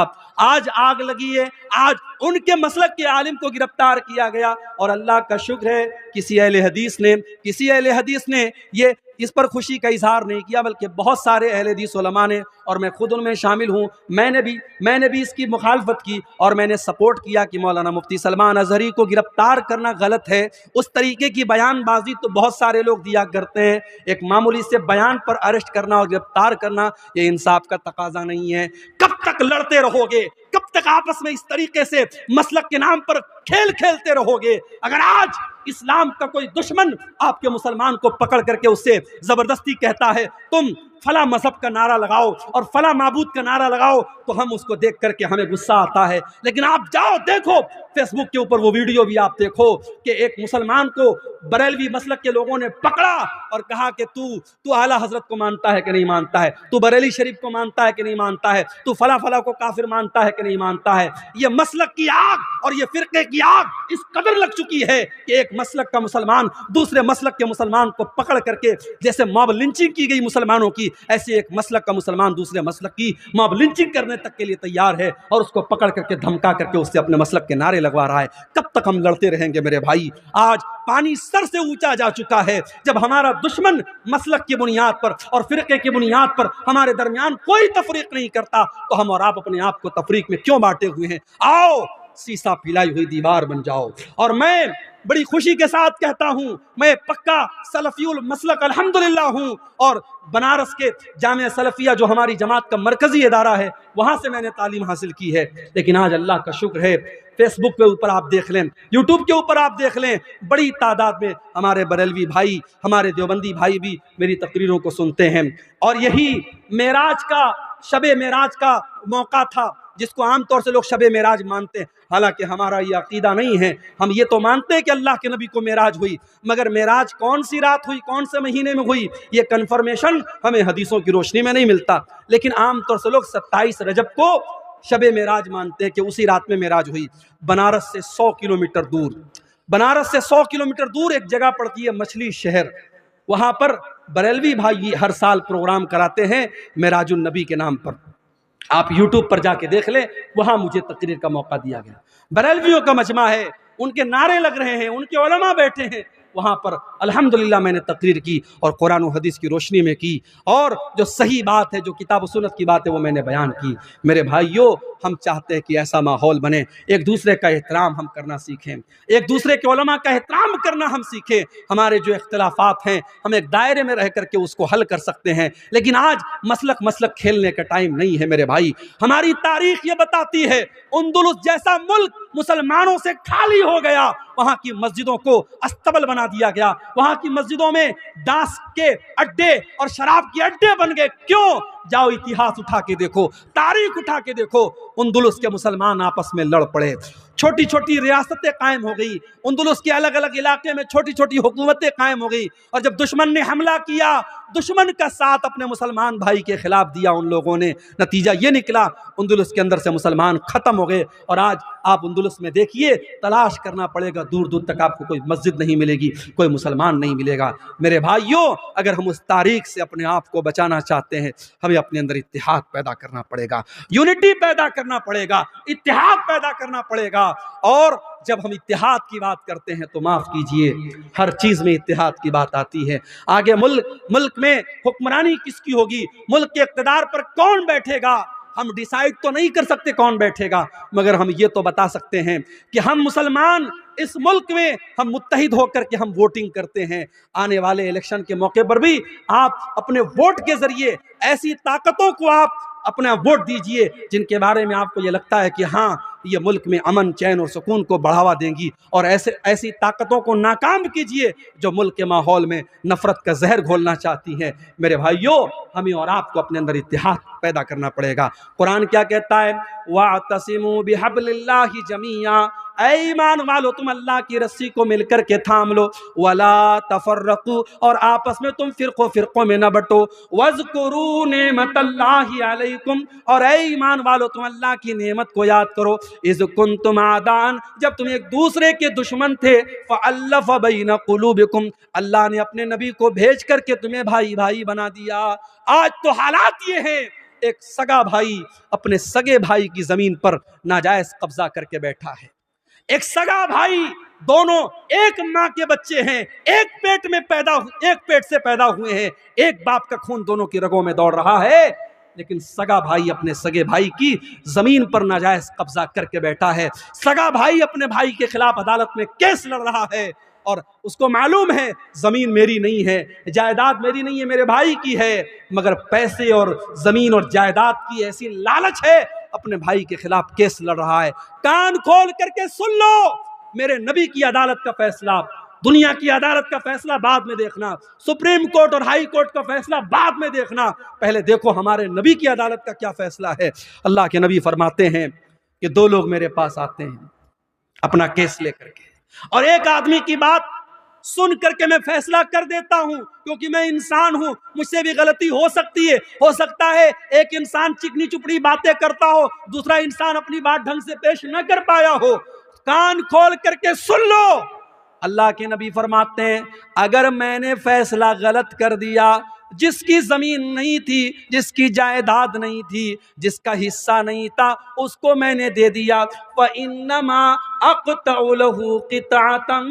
आज आग लगी है, आज उनके मसलक के आलिम को गिरफ्तार किया गया। और अल्लाह का शुक्र है किसी अहले हदीस ने ये इस पर खुशी का इजहार नहीं किया, बल्कि बहुत सारे अहले हदीस उलमा ने, और मैं खुद उनमें शामिल हूँ, मैंने भी इसकी मुखालफत की और मैंने सपोर्ट किया कि मौलाना मुफ्ती सलमान अजहरी को गिरफ्तार करना गलत है। उस तरीके की बयानबाजी तो बहुत सारे लोग दिया करते हैं, एक मामूली से बयान पर अरेस्ट करना और गिरफ्तार करना ये इंसाफ का तकाजा नहीं है। कब तक लड़ते रहोगे? कब तक आपस में इस तरीके से मसलक के नाम पर खेल खेलते रहोगे? अगर आज इस्लाम का कोई दुश्मन आपके मुसलमान को पकड़ करके उससे जबरदस्ती कहता है तुम फला मजहब का नारा लगाओ और फला माबूद का नारा लगाओ, तो हम उसको देख करके हमें गुस्सा आता है। लेकिन आप जाओ देखो फेसबुक के ऊपर वो वीडियो भी आप देखो कि एक मुसलमान को बरेलवी मसलक के लोगों ने पकड़ा और कहा कि तू आला हजरत को मानता है कि नहीं मानता है, तू बरेली शरीफ को मानता है कि नहीं मानता है, तू फला फला को काफिर मानता है कि नहीं मानता है। ये मसलक की आग और ये फिरके की आग इस कदर लग चुकी है कि एक मसलक का मुसलमान दूसरे मसलक के मुसलमान को पकड़ करके, जैसे मॉब लिंचिंग की गई मुसलमानों की, ऐसे एक मसलक का मुसलमान दूसरे मसलक की मॉब लिंचिंग करने तक के लिए तैयार है और उसको पकड़ करके धमका करके उससे अपने मसलक के नारे लगवा रहा है। कब तक हम लड़ते रहेंगे मेरे भाई? आज पानी सर से ऊंचा जा चुका है। जब हमारा दुश्मन मसलक की बुनियाद पर और फिरके की बुनियाद पर हमारे दरमियान कोई तफरीक नहीं करता, तो हम और आप अपने आप को तफरीक में क्यों बांटे हुए हैं? आओ शीशा पिलाई हुई दीवार बन जाओ। और मैं बड़ी खुशी के साथ कहता हूं, मैं पक्का सलफियुल मसलक अल्हम्दुलिल्लाह हूं और बनारस के जामिया सलफिया जो हमारी जमात का मरकजी इदारा है वहां से मैंने तालीम हासिल की है। लेकिन आज अल्लाह का शुक्र है फेसबुक के ऊपर आप देख लें, यूट्यूब के ऊपर आप देख लें, बड़ी तादाद में हमारे बरेलवी भाई, हमारे देवबंदी भाई भी मेरी तकरीरों को सुनते हैं। और यही मेराज का, शबे मेराज का मौका था जिसको आमतौर से लोग शबे मेराज मानते हैं। हालांकि हमारा ये अकीदा नहीं है। हम ये तो मानते हैं कि अल्लाह के नबी को मेराज हुई, मगर मेराज कौन सी रात हुई, कौन से महीने में हुई, ये कन्फर्मेशन हमें हदीसों की रोशनी में नहीं मिलता। लेकिन आमतौर से लोग 27 रजब को शबे मेराज मानते हैं कि उसी रात में मेराज हुई। बनारस से 100 किलोमीटर दूर एक जगह पड़ती है मछली शहर, वहां पर बरेलवी भाई हर साल प्रोग्राम कराते हैं मेराजुन नबी के नाम पर। आप यूट्यूब पर जाके देख लें, वहां मुझे तकरीर का मौका दिया गया। बरेलवियों का मजमा है, उनके नारे लग रहे हैं, उनके उलमा बैठे हैं, वहां पर अल्हम्दुलिल्लाह मैंने तकरीर की और कुरान और हदीस की रोशनी में की, और जो सही बात है, जो किताब सुन्नत की बात है, वो मैंने बयान की। मेरे भाइयों, हम चाहते हैं कि ऐसा माहौल बने, एक दूसरे का एहतराम हम करना सीखें, एक दूसरे के उलमा का एहतराम करना हम सीखें। हमारे जो इख्तिलाफात हैं हम एक दायरे में रह करके उसको हल कर सकते हैं। लेकिन आज मसलक खेलने का टाइम नहीं है मेरे भाई। हमारी तारीख ये बताती है अंदलुस जैसा मुल्क मुसलमानों से खाली हो गया, वहां की मस्जिदों को अस्तबल बना दिया गया, वहां की मस्जिदों में डांस के अड्डे और शराब के अड्डे बन गए। क्यों? जाओ इतिहास उठा के देखो, तारीख उठा के देखो, अंदलुस के मुसलमान आपस में लड़ पड़े, छोटी छोटी रियासतें कायम हो गई, अंदलुस के अलग अलग इलाके में छोटी छोटी हुकूमतें कायम हो गई। और जब दुश्मन ने हमला किया, दुश्मन का साथ अपने मुसलमान भाई के खिलाफ दिया उन लोगों ने, नतीजा ये निकला अंदलुस के अंदर से मुसलमान खत्म हो गए। और आज आप अंदलुस में देखिए, तलाश करना पड़ेगा, दूर दूर तक आपको कोई मस्जिद नहीं मिलेगी, कोई मुसलमान नहीं मिलेगा। मेरे भाइयों, अगर हम उस तारीख से अपने आप को बचाना चाहते हैं, हमें अपने अंदर इत्तेहाद पैदा करना पड़ेगा, यूनिटी पैदा करना पड़ेगा, इत्तेहाद पैदा करना पड़ेगा। और जब हम इत्तेहाद की बात करते हैं तो माफ कीजिए, हर चीज में इत्तेहाद की बात आती है। आगे मुल्क में हुक्मरानी किसकी होगी, मुल्क के इक़्तिदार पर कौन बैठेगा, हम डिसाइड तो नहीं कर सकते कौन बैठेगा, मगर हम ये तो बता सकते हैं कि हम मुसलमान इस मुल्क में हम मुत्तहिद होकर के हम वोटिंग करते हैं। आने वाले इलेक्शन के मौके पर भी आप अपने वोट के जरिए ऐसी ताकतों को आप अपना वोट दीजिए जिनके बारे में आपको ये लगता है कि हाँ ये मुल्क में अमन चैन और सुकून को बढ़ावा देंगी। और ऐसी ताकतों को नाकाम कीजिए जो मुल्क के माहौल में नफरत का जहर घोलना चाहती हैं। मेरे भाइयों, हमें और आपको अपने अंदर इत्तेहाद पैदा करना पड़ेगा। कुरान क्या कहता है? वातसिमू बिहब्लिल्लाहि जमीआ, ऐ ईमान वालो तुम अल्लाह की रस्सी को मिलकर के थाम लो, वला तफर्रकू, और आपस में तुम फिरकों में न बटो, वज़कुरू नेमतल्लाहि अलैकुम, और ऐ ईमान वालो तुम अल्लाह की नेमत को याद करो, इज़ कुंतुम आदान, जब तुम एक दूसरे के दुश्मन थे, फ़अल्लफ़ बैन क़ुलूबिकुम, अल्लाह ने अपने नबी को भेज करके तुम्हें भाई भाई बना दिया। आज तो हालात ये हैं, एक सगा भाई अपने सगे भाई की जमीन पर नाजायज कब्जा करके बैठा है। एक सगा भाई, दोनों एक माँ के बच्चे हैं, एक पेट से पैदा हुए हैं, एक बाप का खून दोनों की रगों में दौड़ रहा है, लेकिन सगा भाई अपने सगे भाई की जमीन पर नाजायज कब्जा करके बैठा है। सगा भाई अपने भाई के खिलाफ अदालत में केस लड़ रहा है और उसको मालूम है जमीन मेरी नहीं है, जायदाद मेरी नहीं है, मेरे भाई की है, मगर पैसे और जमीन और जायदाद की ऐसी लालच है, अपने भाई के खिलाफ केस लड़ रहा है। कान खोल करके सुन लो, मेरे नबी की अदालत का फैसला, दुनिया की अदालत का फैसला बाद में देखना, सुप्रीम कोर्ट और हाई कोर्ट का फैसला बाद में देखना, पहले देखो हमारे नबी की अदालत का क्या फैसला है। अल्लाह के नबी फरमाते हैं कि दो लोग मेरे पास आते हैं अपना केस लेकर के, और एक आदमी की बात सुन करके मैं फैसला कर देता हूं, क्योंकि मैं इंसान हूं, मुझसे भी गलती हो सकती है। हो सकता है एक इंसान चिकनी चुपड़ी बातें करता हो, दूसरा इंसान अपनी बात ढंग से पेश न कर पाया हो। कान खोल करके सुन लो, अल्लाह के नबी फरमाते हैं अगर मैंने फैसला गलत कर दिया, जिसकी जमीन नहीं थी, जिसकी जायदाद नहीं थी, जिसका हिस्सा नहीं था, उसको मैंने दे दिया, फ़इन्नमा अक़तउ लहू क़ितअतम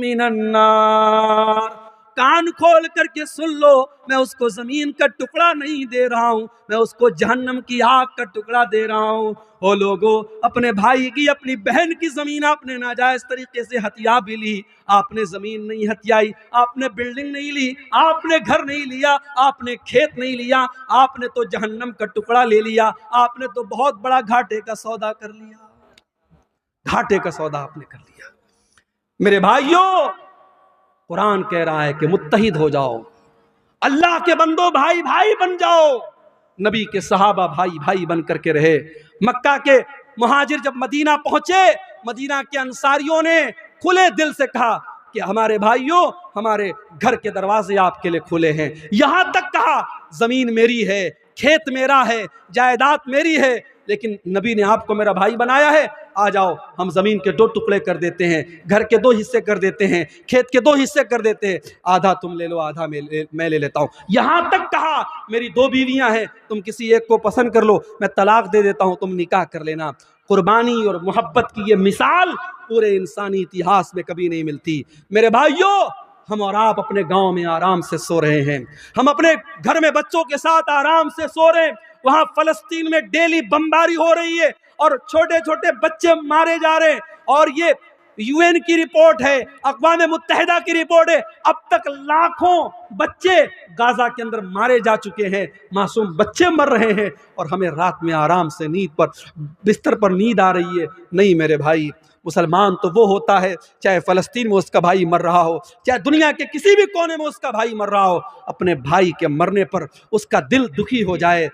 मिनन नार। कान खोल करके सुन लो, मैं उसको जमीन का टुकड़ा नहीं दे रहा हूं, मैं उसको जहन्नम की आग का टुकड़ा दे रहा हूं। ओ लोगो, अपने भाई की, अपनी बहन की जमीन आपने नाजायज तरीके से हथिया भी ली। आपने जमीन नहीं हथियाई, आपने बिल्डिंग नहीं ली, आपने घर नहीं लिया, आपने खेत नहीं लिया, आपने तो जहन्नम का टुकड़ा ले लिया। आपने तो बहुत बड़ा घाटे का सौदा कर लिया, घाटे का सौदा आपने कर लिया। मेरे भाइयों, कुरान कह रहा है कि मुत्तहिद हो जाओ, अल्लाह के बंदो भाई भाई बन जाओ। नबी के सहाबा भाई भाई बन करके रहे। मक्का के मुहाजिर जब मदीना पहुंचे, मदीना के अंसारियों ने खुले दिल से कहा कि हमारे भाइयों, हमारे घर के दरवाजे आपके लिए खुले हैं। यहां तक कहा जमीन मेरी है, खेत मेरा है, जायदाद मेरी है, लेकिन नबी ने आपको मेरा भाई बनाया है, आ जाओ हम जमीन के 2 टुकड़े कर देते हैं, घर के 2 हिस्से कर देते हैं, खेत के 2 हिस्से कर देते हैं, आधा तुम ले लो, आधा मैं ले लेता हूं। यहां तक कहा मेरी 2 बीवियां हैं, तुम किसी एक को पसंद कर लो, मैं तलाक दे देता हूं, तुम निकाह कर लेना। कुर्बानी और मोहब्बत की ये मिसाल पूरे इंसानी इतिहास में कभी नहीं मिलती। मेरे भाइयों, हम और आप अपने गांव में आराम से सो रहे हैं, हम अपने घर में बच्चों के साथ आराम से सो रहे हैं। वहां फलस्तीन में डेली बमबारी हो रही है और छोटे छोटे बच्चे मारे जा रहे हैं, और ये यूएन की रिपोर्ट है, अक़वाम मुत्तहिदा की रिपोर्ट है, अब तक लाखों बच्चे गाजा के अंदर मारे जा चुके हैं, मासूम बच्चे मर रहे हैं, और हमें रात में आराम से नींद पर, बिस्तर पर नींद आ रही है। नहीं मेरे भाई, मुसलमान तो वो होता है, चाहे फ़लस्तीन में उसका भाई मर रहा हो, चाहे दुनिया के किसी भी कोने में उसका भाई मर रहा हो, अपने भाई के मरने पर उसका दिल दुखी हो जाए,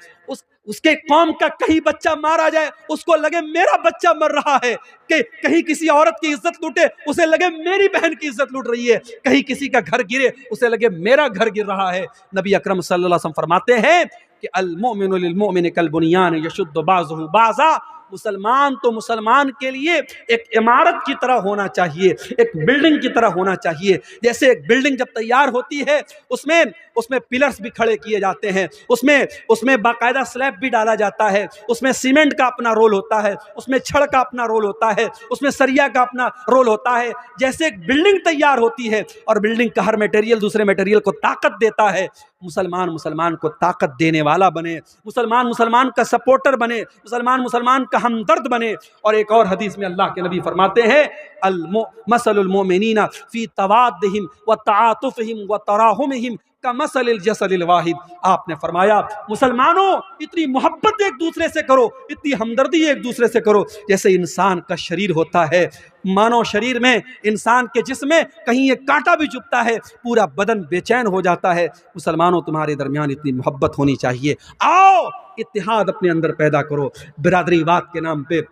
उसके कौम का कहीं बच्चा मारा जाए, उसको लगे मेरा बच्चा मर रहा है, कि कहीं किसी औरत की इज्जत लूटे, उसे लगे मेरी बहन की इज्जत लूट रही है, कहीं किसी का घर गिरे, उसे लगे मेरा घर गिर रहा है। नबी अकरम सल्लल्लाहु अलैहि वसल्लम फरमाते हैं कि अल मोमिनु लिल मोमिन कल बुनियान यशुद्दु बाज़ुहु बाज़ा। मुसलमान तो मुसलमान के लिए एक इमारत की तरह होना चाहिए, एक बिल्डिंग की तरह होना चाहिए। जैसे एक बिल्डिंग जब तैयार होती है, उसमें पिलर्स भी खड़े किए जाते हैं, उसमें बाकायदा स्लैब भी डाला जाता है, उसमें सीमेंट का अपना रोल होता है, उसमें छड़ का अपना रोल होता है, उसमें सरिया का अपना रोल होता है। जैसे एक बिल्डिंग तैयार होती है और बिल्डिंग का हर मटेरियल दूसरे मटेरियल को ताकत देता है, मुसलमान को ताकत देने वाला बने, मुसलमान का सपोर्टर बने, मुसलमान का हमदर्द बने। और एक और हदीस में अल्लाह के नबी फरमाते हैं मसलुल मोमिनीना फी तवाद्दिहिम व तआतुफिहिम व तराहुमिहिम कमसलिल जसदिल वाहिद। आपने फरमाया मुसलमानों इतनी मोहब्बत एक दूसरे से करो, इतनी हमदर्दी एक दूसरे से करो जैसे इंसान का शरीर होता है। मानव शरीर में, इंसान के जिस्म में कहीं एक कांटा भी चुभता है पूरा बदन बेचैन हो जाता है। मुसलमानों तुम्हारे दरमियान इतनी मोहब्बत होनी चाहिए। आओ इत्तिहाद अपने अंदर पैदा करो बिरादरीवाद के नाम पे।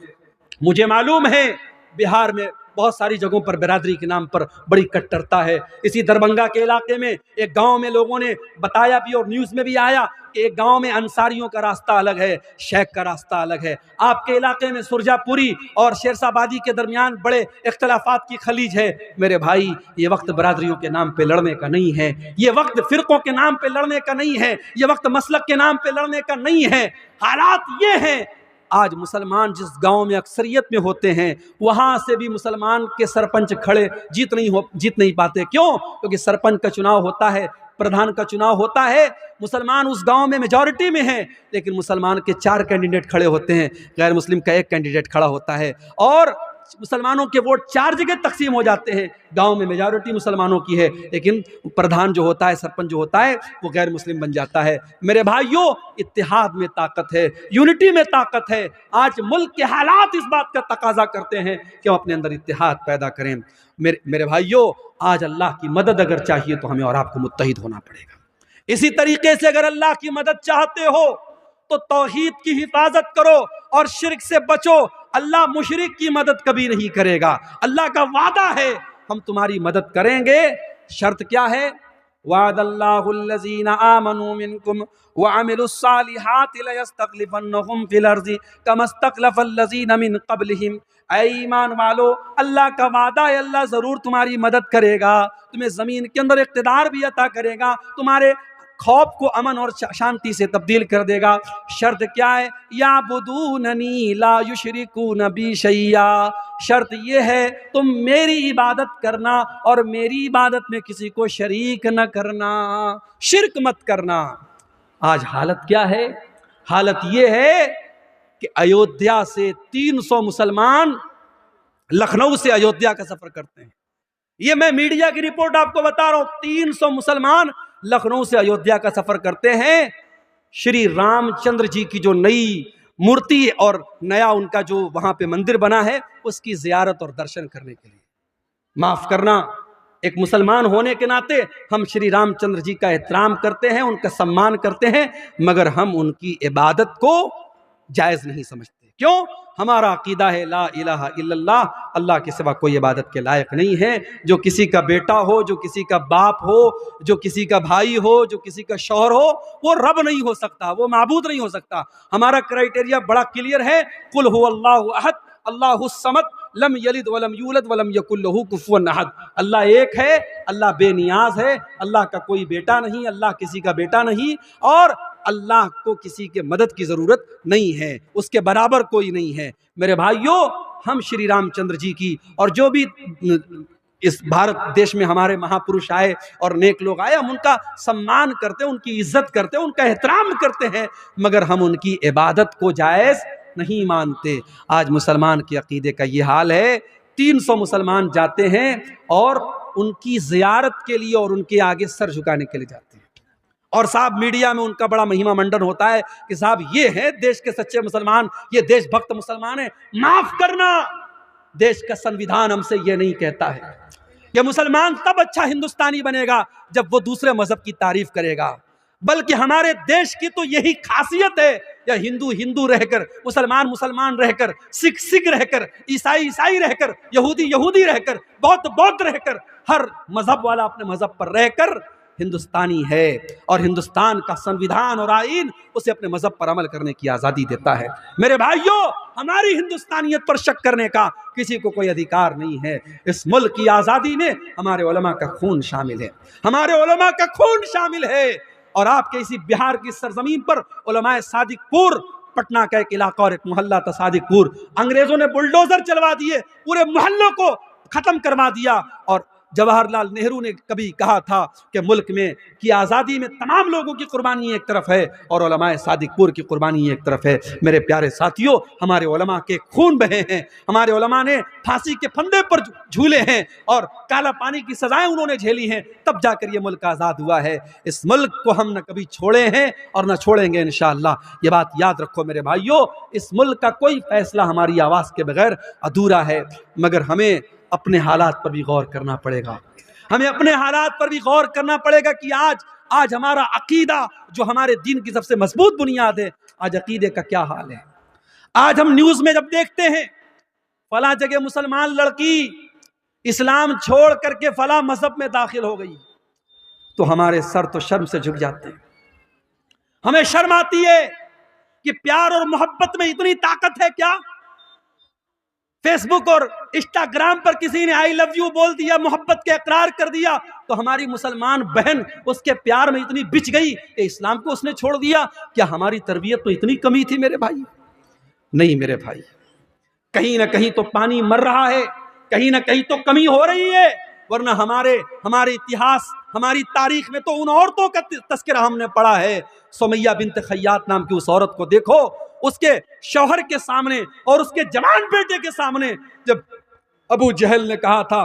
मुझे मालूम है बिहार में बहुत सारी जगहों पर बिरादरी के नाम पर बड़ी कट्टरता है। इसी दरभंगा के इलाके में एक गांव में लोगों ने बताया भी और न्यूज़ में भी आया कि एक गांव में अंसारियों का रास्ता अलग है, शेख का रास्ता अलग है। आपके इलाके में सुरजापुरी और शेरशाबादी के दरमियान बड़े इख्तलाफात की खलीज है। मेरे भाई ये वक्त बिरादरियों के नाम पे लड़ने का नहीं है, ये वक्त फिरकों के नाम पे लड़ने का नहीं है, ये वक्त मसलक के नाम पे लड़ने का नहीं है। हालात ये हैं आज मुसलमान जिस गांव में अक्सरियत में होते हैं वहां से भी मुसलमान के सरपंच खड़े जीत नहीं पाते। क्यों? क्योंकि सरपंच का चुनाव होता है, प्रधान का चुनाव होता है, मुसलमान उस गांव में मेजॉरिटी में है, लेकिन मुसलमान के 4 कैंडिडेट खड़े होते हैं, गैर मुस्लिम का 1 कैंडिडेट खड़ा होता है और मुसलमानों के वोट 4 जगह तकसीम हो जाते हैं। गांव में मेजॉरिटी मुसलमानों की है, लेकिन प्रधान जो होता है, सरपंच जो होता है, वो गैर मुस्लिम बन जाता है। मेरे भाइयों इत्तेहाद में ताकत है, यूनिटी में ताकत है। आज मुल्क के हालात इस बात का तकाजा करते हैं कि हम अपने अंदर इत्तेहाद पैदा करें। मेरे भाइयों आज अल्लाह की मदद अगर चाहिए तो हमें और आपको मुत्तहिद होना पड़ेगा। इसी तरीके से अगर अल्लाह की मदद चाहते हो तो तौहीद की हिफाजत करो और शिर्क से बचो। अल्लाह मुशरिक की मदद कभी नहीं करेगा। अल्लाह का वादा है हम तुम्हारी मदद करेंगे। शर्त क्या है? वादल्लाहुल्लज़ीना आमनू मिनकुम व अमिलुस्सालिहाति लयस्तखलिफन्नहुम फिल अर्ज़ि कमस्तखलफल्लज़ीना मिन क़ब्लिहिम। ऐ ईमान वालो अल्लाह का वादा है, अल्लाह ज़रूर तुम्हारी मदद करेगा, तुम्हें ज़मीन के अंदर इक़्तिदार भी अता करेगा, तुम्हारे खौफ को अमन और शांति से तब्दील कर देगा। शर्त क्या है? याबुदूननी ला युशरिकून बी शैया। शर्त यह है तुम मेरी इबादत करना और मेरी इबादत में किसी को शरीक न करना, शिरक मत करना। आज हालत क्या है? हालत यह है कि अयोध्या से 300 मुसलमान लखनऊ से अयोध्या का सफर करते हैं। ये मैं मीडिया की रिपोर्ट आपको बता रहा हूं। 300 मुसलमान लखनऊ से अयोध्या का सफर करते हैं श्री रामचंद्र जी की जो नई मूर्ति और नया उनका जो वहां पे मंदिर बना है उसकी जियारत और दर्शन करने के लिए। माफ करना, एक मुसलमान होने के नाते हम श्री रामचंद्र जी का एहतराम करते हैं, उनका सम्मान करते हैं, मगर हम उनकी इबादत को जायज नहीं समझते। क्यों? हमारा अकीदा है ला इलाहा इल्लल्लाह, अल्लाह के सिवा कोई इबादत के लायक नहीं है। जो किसी का बेटा हो, जो किसी का बाप हो, जो किसी का भाई हो, जो किसी का शौहर हो, वो रब नहीं हो सकता, वो माबूद नहीं हो सकता। हमारा क्राइटेरिया बड़ा क्लियर है, कुल हुवल्लाहु अहद अल्लाहुस समद लम यलिद वलम यूलद वलम यकुल लहू कुफुवन अहद। अल्लाह एक है, अल्लाह बेनियाज है, अल्लाह का कोई बेटा नहीं, अल्लाह किसी का बेटा नहीं और अल्लाह को किसी के मदद की जरूरत नहीं है, उसके बराबर कोई नहीं है। मेरे भाइयों हम श्री रामचंद्र जी की और जो भी इस भारत देश में हमारे महापुरुष आए और नेक लोग आए, हम उनका सम्मान करते हैं, उनकी इज्जत करते हैं, उनका एहतराम करते हैं, मगर हम उनकी इबादत को जायज नहीं मानते। आज मुसलमान के अकीदे का ये हाल है। 300 मुसलमान जाते हैं और उनकी जियारत के लिए और उनके आगे सर झुकाने के लिए जाते हैं और साहब मीडिया में उनका बड़ा महिमा मंडन होता है कि साहब ये है देश के सच्चे मुसलमान, ये देशभक्त मुसलमान है। माफ करना, देश का संविधान हमसे ये नहीं कहता है कि मुसलमान तब अच्छा हिंदुस्तानी बनेगा जब वो दूसरे मजहब की तारीफ करेगा, बल्कि हमारे देश की तो यही खासियत है, या हिंदू हिंदू रहकर, मुसलमान मुसलमान रहकर, सिख सिख रहकर, ईसाई ईसाई रहकर, यहूदी यहूदी रहकर, बौद्ध बौद्ध रहकर, हर मजहब वाला अपने मजहब पर रहकर हिंदुस्तानी है। और हिंदुस्तान का संविधान और आईन उसे अपने मजहब पर अमल करने की आज़ादी देता है। मेरे भाइयों हमारी हिंदुस्तानियत पर शक करने का किसी को कोई अधिकार नहीं है। इस मुल्क की आज़ादी में हमारे उलमा का खून शामिल है, हमारे उलमा का खून शामिल है। और आपके इसी बिहार की सरजमीन पर उलमाए सादिकपुर, पटना का एक इलाका और एक मोहल्ला था सादिकपुर, अंग्रेजों ने बुलडोजर चलवा दिए, पूरे मोहल्लों को खत्म करवा दिया और जवाहरलाल नेहरू ने कभी कहा था कि मुल्क में की आज़ादी में तमाम लोगों की कुर्बानी एक तरफ है और उलमाए सादिकपुर की कुर्बानी एक तरफ है। मेरे प्यारे साथियों, हमारे उलमा के खून बहे हैं, हमारे उलमा ने फांसी के फंदे पर झूले हैं और काला पानी की सजाएं उन्होंने झेली हैं, तब जाकर ये मुल्क आज़ाद हुआ है। इस मुल्क को हम न कभी छोड़े हैं और न छोड़ेंगे इंशाअल्लाह। ये बात याद रखो मेरे भाइयों, इस मुल्क का कोई फैसला हमारी आवाज़ के बगैर अधूरा है। मगर हमें अपने हालात पर भी गौर करना पड़ेगा, हमें अपने हालात पर भी गौर करना पड़ेगा कि आज हमारा अकीदा जो हमारे दीन की सबसे मजबूत बुनियाद है, आज अकीदे का क्या हाल है। आज हम न्यूज़ में जब देखते हैं फला जगह मुसलमान लड़की इस्लाम छोड़ करके फला मजहब में दाखिल हो गई, तो हमारे सर तो शर्म से झुक जाते हैं। हमें शर्म आती है कि प्यार और मोहब्बत में इतनी ताकत है क्या। फेसबुक और इंस्टाग्राम पर किसी ने आई लव यू बोल दिया, मोहब्बत के इकरार कर दिया, तो हमारी मुसलमान बहन उसके प्यार में इतनी बिछ गई कि इस्लाम को उसने छोड़ दिया। क्या हमारी तरबियत तो इतनी कमी थी मेरे भाई? नहीं मेरे भाई, कहीं ना कहीं तो पानी मर रहा है, कहीं ना कहीं तो कमी हो रही है। वरना हमारे इतिहास, हमारी तारीख में तो उन औरतों का तस्करा हमने पढ़ा है। सुमैया बिन्त खय्यात नाम की उस औरत को देखो, उसके शौहर के सामने और उसके जवान बेटे के सामने जब अबू जहल ने कहा था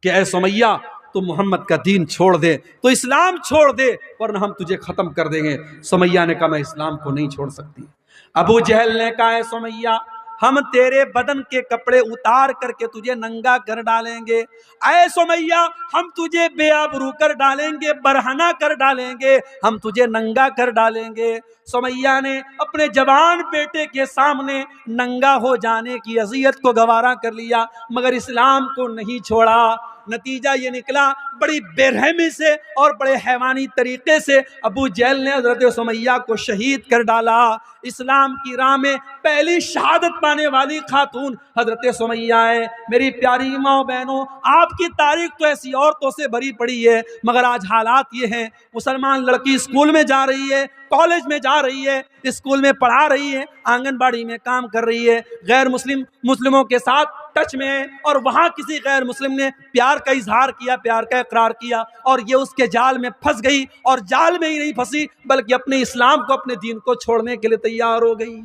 कि ऐ सुमैया तू मोहम्मद का दीन छोड़ दे, तो इस्लाम छोड़ दे, वरना हम तुझे खत्म कर देंगे। सुमैया ने कहा मैं इस्लाम को नहीं छोड़ सकती। अबू जहल ने कहा, सुमैया हम तेरे बदन के कपड़े उतार करके तुझे नंगा कर डालेंगे। ऐ सुमैया हम तुझे बेआबरू कर डालेंगे, बरहना कर डालेंगे, हम तुझे नंगा कर डालेंगे। सुमैया ने अपने जवान बेटे के सामने नंगा हो जाने की अज़ियत को गवारा कर लिया, मगर इस्लाम को नहीं छोड़ा। नतीजा ये निकला, बड़ी बेरहमी से और बड़े हैवानी तरीके से अबू जहल ने हज़रत सुमैया को शहीद कर डाला। इस्लाम की राह में पहली शहादत पाने वाली खातून हज़रत सुमैया है। मेरी प्यारी माँ बहनों, आपकी तारीख तो ऐसी औरतों से भरी पड़ी है, मगर आज हालात ये हैं, मुसलमान लड़की स्कूल में जा रही है, कॉलेज में जा रही है, स्कूल में पढ़ा रही है, आंगनबाड़ी में काम कर रही है, गैर मुस्लिमों के साथ टच में है, और वहां किसी गैर मुस्लिम ने प्यार का इजहार किया, प्यार का इकरार किया, और ये उसके जाल में फंस गई। और जाल में ही नहीं फंसी बल्कि अपने इस्लाम को, अपने दीन को छोड़ने के लिए तैयार हो गई।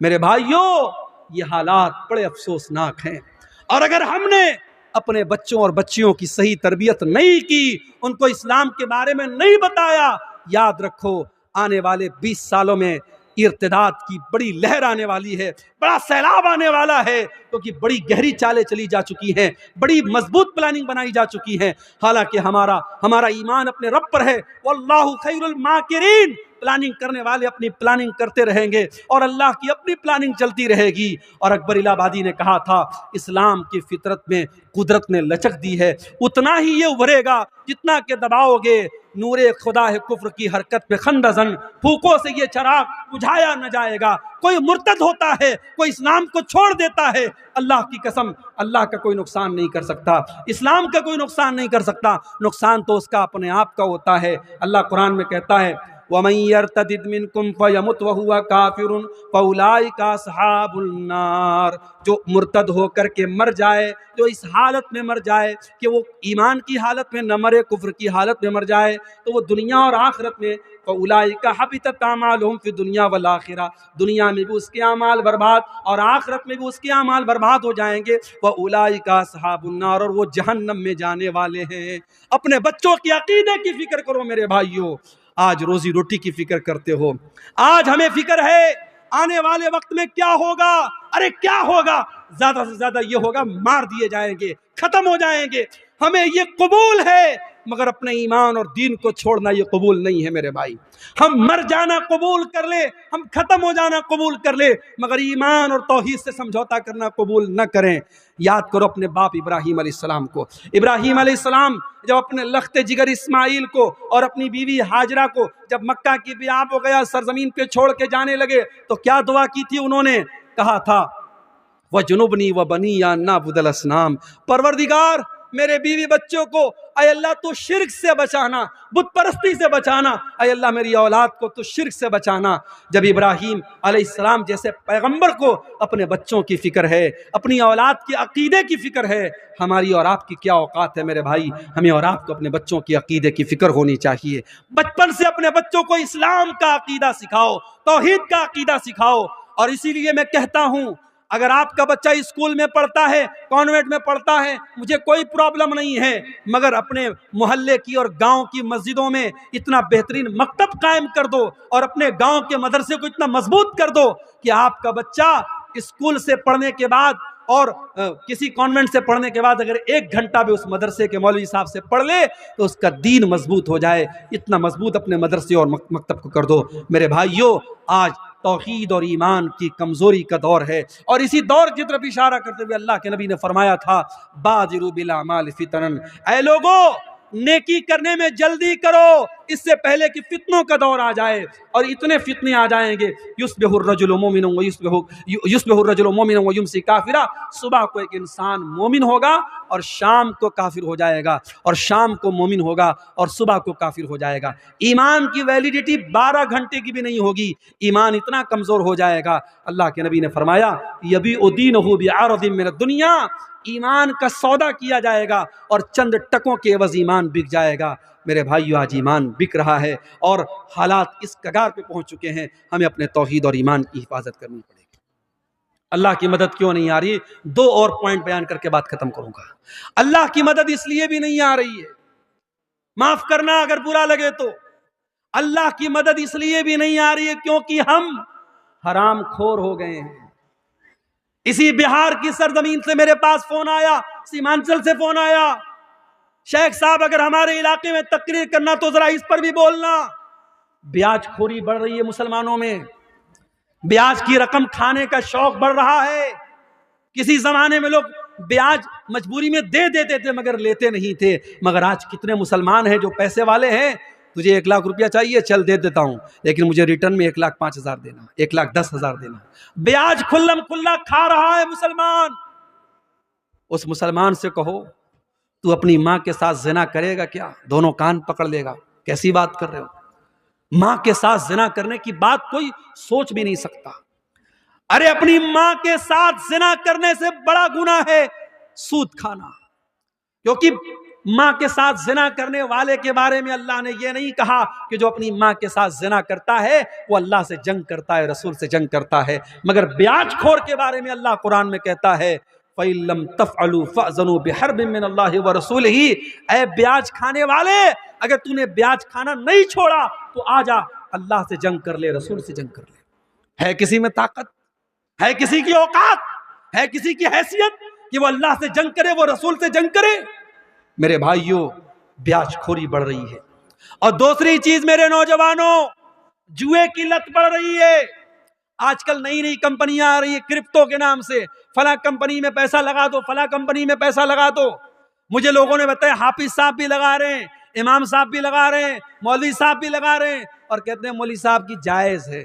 मेरे भाइयों, ये हालात बड़े अफसोसनाक हैं। और अगर हमने अपने बच्चों और बच्चियों की सही तरबियत नहीं की, उनको इस्लाम के बारे में नहीं बताया, याद रखो आने वाले 20 सालों में इर्तिदाद की बड़ी लहर आने वाली है, बड़ा सैलाब आने वाला है, क्योंकि बड़ी गहरी चालें चली जा चुकी हैं, बड़ी मजबूत प्लानिंग बनाई जा चुकी है। हालांकि हमारा ईमान अपने रब पर है। वल्लाहु खैरुल माकिरीन, प्लानिंग करने वाले अपनी प्लानिंग करते रहेंगे और अल्लाह की अपनी प्लानिंग चलती रहेगी। और अकबर इलाहाबादी ने कहा था, इस्लाम की फितरत में कुदरत ने लचक दी है, उतना ही ये उभरेगा जितना के दबाओगे नूरे खुदा है कुफ्र की हरकत पे खंदजन, फूकों से ये चराग बुझाया न जाएगा। कोई मुर्तद होता है, कोई इस्लाम को छोड़ देता है, अल्लाह की कसम अल्लाह का कोई नुकसान नहीं कर सकता, इस्लाम का कोई नुकसान नहीं कर सकता, नुकसान तो उसका अपने आप का होता है। अल्लाह कुरान में कहता है, वमन यर्तदिद मिनकुम फयमुत वहुवा काफिरुन फउलाइका अस्हाबुन नार, जो मुर्तद होकर के मर जाए, जो इस हालत में मर जाए कि वो ईमान की हालत में न मरे, कुफ्र की हालत में मर जाए, तो वो दुनिया और आखिरत में फउलाइका हबितत अमालुहुम फि दुनिया वल आखिरा, दुनिया में भी उसके अमाल बर्बाद और आखिरत में भी उसके अमाल बर्बाद हो जाएंगे। वउलाइका अस्हाबुन नार, और वो जहन्नम में जाने वाले हैं। अपने बच्चों की अकीदे की फिक्र करो मेरे भाइयों। आज रोजी रोटी की फिक्र करते हो, आज हमें फिक्र है आने वाले वक्त में क्या होगा। अरे क्या होगा? ज्यादा से ज्यादा ये होगा मार दिए जाएंगे, खत्म हो जाएंगे। हमें ये कबूल है, मगर अपने ईमान और दीन को छोड़ना ये कबूल नहीं है मेरे भाई। हम मर जाना कबूल कर ले, हम खत्म हो जाना कबूल कर ले, मगर ईमान और तौहीद से समझौता करना कबूल न करें। याद करो अपने बाप इब्राहीम अलैहिस्सलाम को। इब्राहीम अलैहिस्सलाम जब अपने लख्ते जिगर इस्माइल को और अपनी बीवी हाजरा को जब मक्का की बियाह हो गया, सरजमीन पे छोड़ के जाने लगे, तो क्या दुआ की थी उन्होंने? कहा था, वजुनुबनी व बनी या नाबुदल असनाम, परवरदिगार मेरे बीवी बच्चों को ऐ अल्लाह तू शिर्क से बचाना, बुत परस्ती से बचाना, ऐ अल्लाह मेरी औलाद को तू शिर्क से बचाना। जब इब्राहीम अलैहिस्सलाम जैसे पैगंबर को अपने बच्चों की फिक्र है, अपनी औलाद के अकीदे की फिक्र है, हमारी और आपकी क्या औकात है मेरे भाई। हमें और आपको अपने बच्चों की अकीदे की फिक्र होनी चाहिए। बचपन से अपने बच्चों को इस्लाम का अकीदा सिखाओ, तौहीद का अकीदा सिखाओ। और इसीलिए मैं कहता हूं, अगर आपका बच्चा स्कूल में पढ़ता है, कॉन्वेंट में पढ़ता है, मुझे कोई प्रॉब्लम नहीं है, मगर अपने मोहल्ले की और गांव की मस्जिदों में इतना बेहतरीन मकतब कायम कर दो और अपने गांव के मदरसे को इतना मजबूत कर दो कि आपका बच्चा स्कूल से पढ़ने के बाद और किसी कॉन्वेंट से पढ़ने के बाद अगर 1 घंटा भी उस मदरसे के मौलवी साहब से पढ़ ले तो उसका दीन मजबूत हो जाए। इतना मजबूत अपने मदरसे और मकतब को कर दो। मेरे भाइयों, आज तौहीद और ईमान की कमजोरी का दौर है और इसी दौर की तरफ इशारा करते हुए अल्लाह के नबी ने फरमाया था, बादिरू बिल अमाल फितनन, ऐ लोगों नेकी करने में जल्दी करो इससे पहले कि फितनों का दौर आ जाए। और इतने फितने आ जाएंगे, युस्बिहुर रजुलु मोमिनन व युस्बिहुर रजुलु मोमिनन व युमसी काफिरा, सुबह को एक इंसान मोमिन होगा और शाम को काफिर हो जाएगा, और शाम को मोमिन होगा और सुबह को काफिर हो जाएगा। ईमान की वैलिडिटी 12 घंटे की भी नहीं होगी, ईमान इतना कमजोर हो जाएगा। अल्लाह के नबी ने फरमाया, यबी उदीनहु बिअरदिन मिन दुनिया, ईमान का सौदा किया जाएगा और चंद टकों के एवज ईमान बिक जाएगा। मेरे भाइयों, आज ईमान बिक रहा है और हालात इस कगार पे पहुंच चुके हैं, हमें अपने तौहीद और ईमान की हिफाजत करनी पड़ेगी। अल्लाह की मदद क्यों नहीं आ रही? 2 और पॉइंट बयान करके बात खत्म करूंगा। अल्लाह की मदद इसलिए भी नहीं आ रही है, माफ करना अगर बुरा लगे तो, अल्लाह की मदद इसलिए भी नहीं आ रही है क्योंकि हम हराम खोर हो गए हैं। इसी बिहार की सरजमीन से मेरे पास फोन आया, सीमांचल से फोन आया, शेख साहब अगर हमारे इलाके में तकरीर करना तो जरा इस पर भी बोलना। ब्याज खोरी बढ़ रही है मुसलमानों में, ब्याज की रकम खाने का शौक बढ़ रहा है। किसी जमाने में लोग ब्याज मजबूरी में दे देते थे मगर लेते नहीं थे, मगर आज कितने मुसलमान हैं जो पैसे वाले हैं, तुझे 1 लाख रुपया चाहिए, चल दे देता हूं, लेकिन मुझे रिटर्न में 1,05,000 देना, 1,10,000 देना। ब्याज खुल्लम खुल्ला खा रहा है मुसलमान। उस मुसलमान से कहो, तू अपनी मां के साथ जिना करेगा क्या? दोनों कान पकड़ लेगा। कैसी बात कर रहे हो? मां के साथ जिना करने की बात कोई सोच भी नहीं सकता। अरे अपनी मां के साथ जिना करने से बड़ा गुनाह है सूद खाना, क्योंकि मां के साथ जिना करने वाले के बारे में अल्लाह ने यह नहीं कहा कि जो अपनी मां के साथ जिना करता है वो अल्लाह से जंग करता है, रसूल से जंग करता है, मगर ब्याजखोर के बारे में अल्लाह कुरान में कहता है, फ़इल्लम तफ़अलू फ़अज़नू बिहर्बिन मिनल्लाहि व रसूलिही, ऐ ब्याज खाने वाले, अगर तूने ब्याज खाना नहीं छोड़ा तो आजा अल्लाह से जंग कर ले, रसूल से जंग कर ले। है किसी में ताकत? है किसी की औकात? है किसी की हैसियत कि वो अल्लाह से जंग करे, वो रसूल से जंग करे? मेरे भाइयों, ब्याजखोरी बढ़ रही है। और दूसरी चीज मेरे नौजवानों, जुए की लत बढ़ रही है। आजकल नई नई कंपनियां आ रही है क्रिप्टो के नाम से, फला कंपनी में पैसा लगा दो, फला कंपनी में पैसा लगा दो। मुझे लोगों ने बताया हाफिज साहब भी लगा रहे हैं, इमाम साहब भी लगा रहे हैं, मौलवी साहब भी लगा रहे हैं, और कहते हैं मौलवी साहब की जायज है।